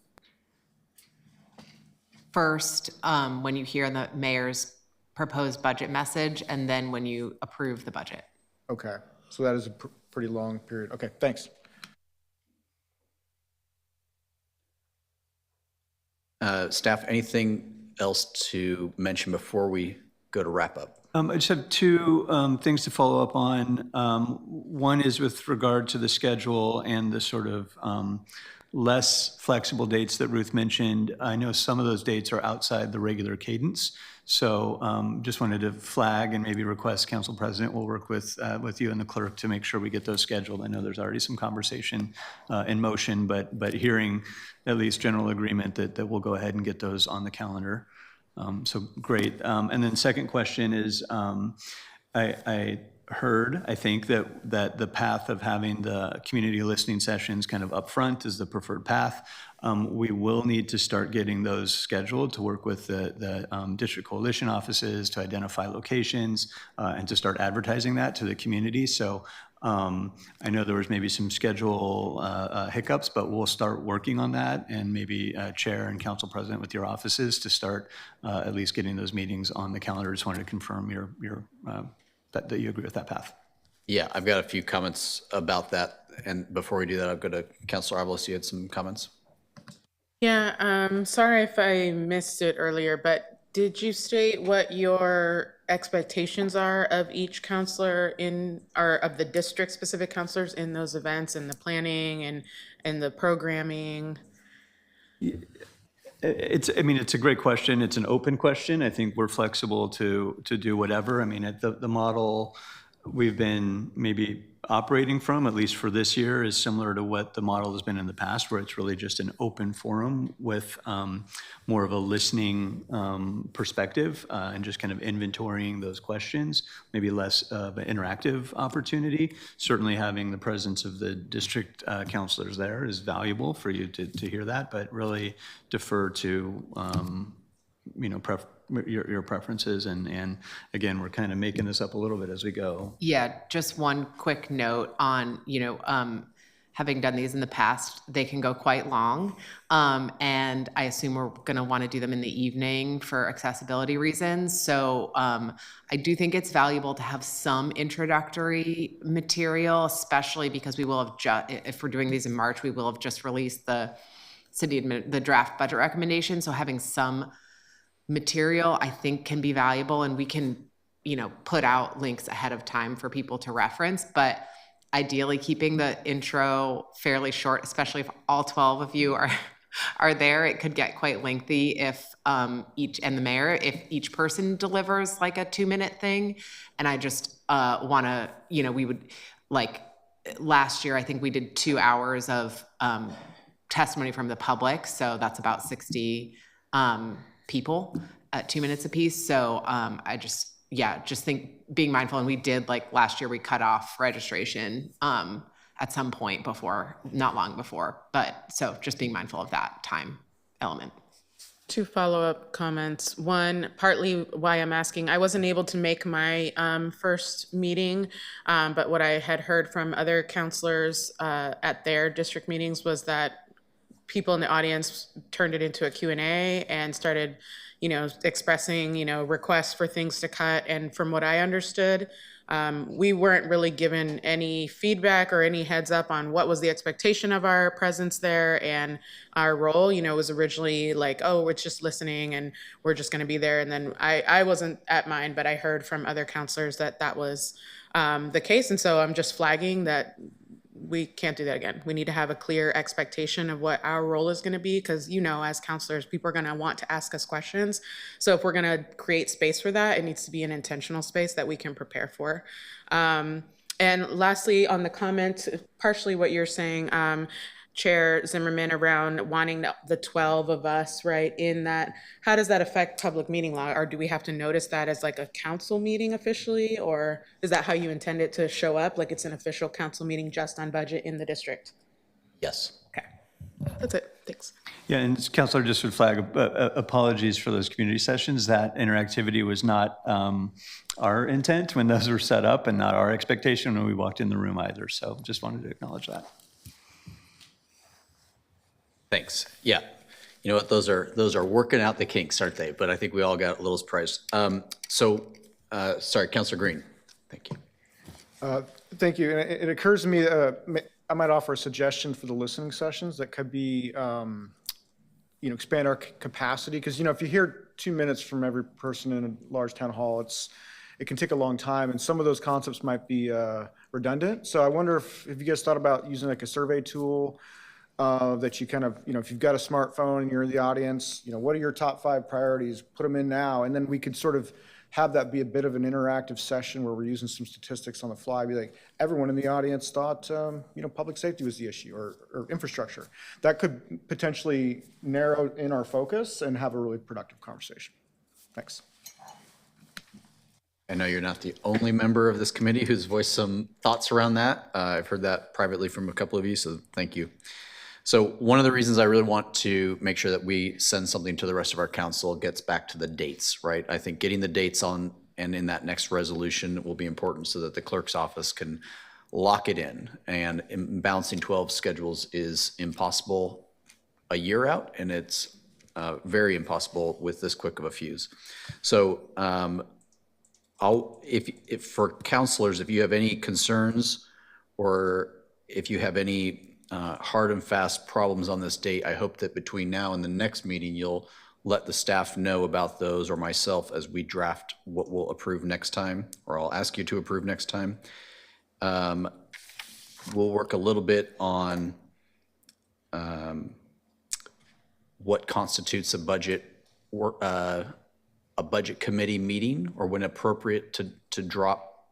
First, when you hear the mayor's proposed budget message, and then when you approve the budget. Okay, so that is a pretty long period. Okay, thanks. Staff, anything else to mention before we go to wrap up? I just have two things to follow up on. One is with regard to the schedule and the sort of less flexible dates that Ruth mentioned. I know some of those dates are outside the regular cadence. So just wanted to flag and maybe request Council President will work with you and the clerk to make sure we get those scheduled. I know there's already some conversation in motion, but hearing at least general agreement that we'll go ahead and get those on the calendar. So great. And then second question is, I heard, I think, that the path of having the community listening sessions kind of upfront is the preferred path. We will need to start getting those scheduled to work with the district coalition offices to identify locations and to start advertising that to the community. So I know there was maybe some schedule hiccups, but we'll start working on that, and maybe Chair and Council President with your offices to start at least getting those meetings on the calendar. Just wanted to confirm that you agree with that path. Yeah, I've got a few comments about that. And before we do that, I'll go to Councilor Avalos. You had some comments? Yeah, sorry if I missed it earlier, but did you state what your expectations are of each counselor or of the district specific counselors in those events and the planning and the programming? It's a great question. It's an open question. I think we're flexible to do whatever. I mean, the model we've been maybe operating from, at least for this year, is similar to what the model has been in the past, where it's really just an open forum with more of a listening perspective and just kind of inventorying those questions, maybe less of an interactive opportunity. Certainly having the presence of the district counselors there is valuable for you to hear that, but really defer to your preferences. And again, we're kind of making this up a little bit as we go. Yeah, just one quick note on, having done these in the past, they can go quite long. And I assume we're going to want to do them in the evening for accessibility reasons. So I do think it's valuable to have some introductory material, especially because we will have if we're doing these in March, we will have just released the the draft budget recommendation. So having some material, I think, can be valuable, and we can, put out links ahead of time for people to reference. But ideally, keeping the intro fairly short, especially if all 12 of you are there. It could get quite lengthy if if each person delivers like a 2-minute thing. And I just want to, we would, like last year, I think we did 2 hours of testimony from the public. So that's about 60 people at 2 minutes apiece. So I just think being mindful. And we did, like last year, we cut off registration at some point before, not long before. But so just being mindful of that time element. 2 follow-up comments. One, partly why I'm asking, I wasn't able to make my first meeting, but what I had heard from other counselors at their district meetings was that people in the audience turned it into a Q&A and started, expressing, requests for things to cut. And from what I understood, we weren't really given any feedback or any heads up on what was the expectation of our presence there and our role. It was originally like, oh, we're just listening and we're just going to be there. And then I wasn't at mine, but I heard from other counselors that was the case. And so I'm just flagging that we can't do that again. We need to have a clear expectation of what our role is going to be, because, as counselors, people are going to want to ask us questions. So if we're going to create space for that, it needs to be an intentional space that we can prepare for. And lastly, on the comment, partially what you're saying, Chair Zimmerman, around wanting the 12 of us, right, in that, how does that affect public meeting law? Or do we have to notice that as like a council meeting officially? Or is that how you intend it to show up? Like it's an official council meeting just on budget in the district? Yes. Okay, that's it. Thanks. Yeah, and Councilor, just would flag apologies for those community sessions. That interactivity was not our intent when those were set up, and not our expectation when we walked in the room either. So just wanted to acknowledge that. Thanks. Yeah. You know what? Those are working out the kinks, aren't they? But I think we all got a little surprised. Sorry, Councilor Green. Thank you. Thank you. And it occurs to me, I might offer a suggestion for the listening sessions that could be, expand our capacity. Because, if you hear 2 minutes from every person in a large town hall, it can take a long time. And some of those concepts might be redundant. So I wonder if you guys thought about using like a survey tool that you kind of, if you've got a smartphone and you're in the audience, what are your top 5 priorities? Put them in now. And then we could sort of have that be a bit of an interactive session where we're using some statistics on the fly. Be like, everyone in the audience thought, public safety was the issue or infrastructure. That could potentially narrow in our focus and have a really productive conversation. Thanks. I know you're not the only member of this committee who's voiced some thoughts around that. I've heard that privately from a couple of you, so thank you. So one of the reasons I really want to make sure that we send something to the rest of our council gets back to the dates, right? I think getting the dates on and in that next resolution will be important so that the clerk's office can lock it in. And balancing 12 schedules is impossible a year out, and it's very impossible with this quick of a fuse. So if for counselors, if you have any concerns or if you have any hard and fast problems on this date, I hope that between now and the next meeting, you'll let the staff know about those, or myself, as we draft what we'll approve next time, or I'll ask you to approve next time. We'll work a little bit on what constitutes a budget committee meeting, or when appropriate to drop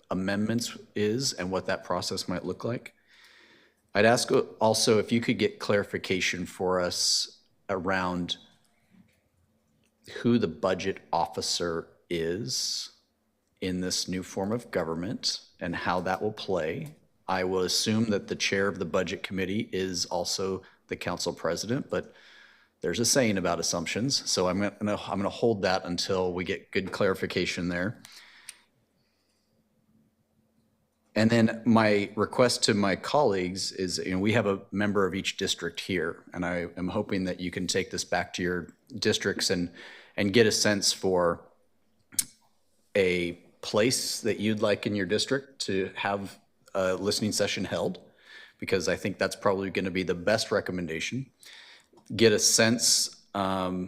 amendments is, and what that process might look like. I'd ask also if you could get clarification for us around who the budget officer is in this new form of government and how that will play. I will assume that the chair of the budget committee is also the council president, but there's a saying about assumptions, so I'm gonna hold that until we get good clarification there. And then my request to my colleagues is, we have a member of each district here, and I am hoping that you can take this back to your districts and get a sense for a place that you'd like in your district to have a listening session held, because I think that's probably going to be the best recommendation. Get a sense, or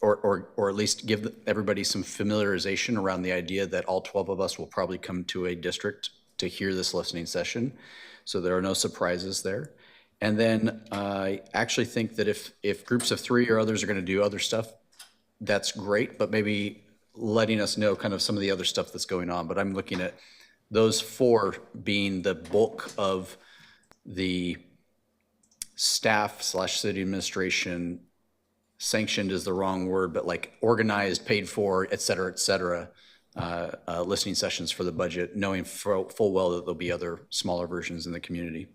at least give everybody some familiarization around the idea that all 12 of us will probably come to a district to hear this listening session, so there are no surprises there. And then I actually think that if groups of 3 or others are going to do other stuff, that's great, but maybe letting us know kind of some of the other stuff that's going on. But I'm looking at those 4 being the bulk of the staff / city administration, sanctioned is the wrong word, but like organized, paid for, et cetera, listening sessions for the budget, knowing full well that there'll be other smaller versions in the community.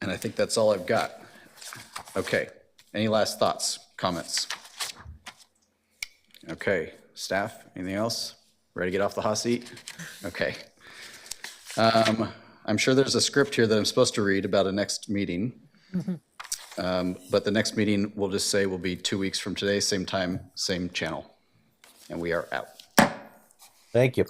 And I think that's all I've got. Okay, any last thoughts, comments? Okay, staff, anything else? Ready to get off the hot seat? Okay. I'm sure there's a script here that I'm supposed to read about a next meeting. But the next meeting, we'll just say, will be 2 weeks from today, same time, same channel. And we are out. Thank you.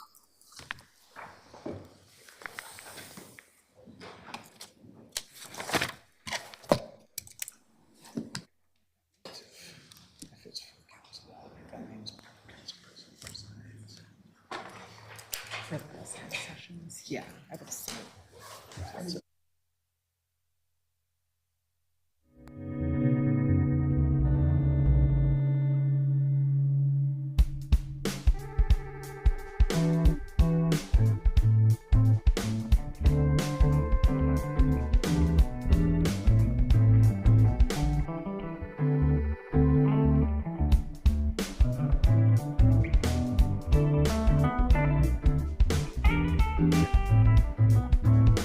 Yeah, I would assume.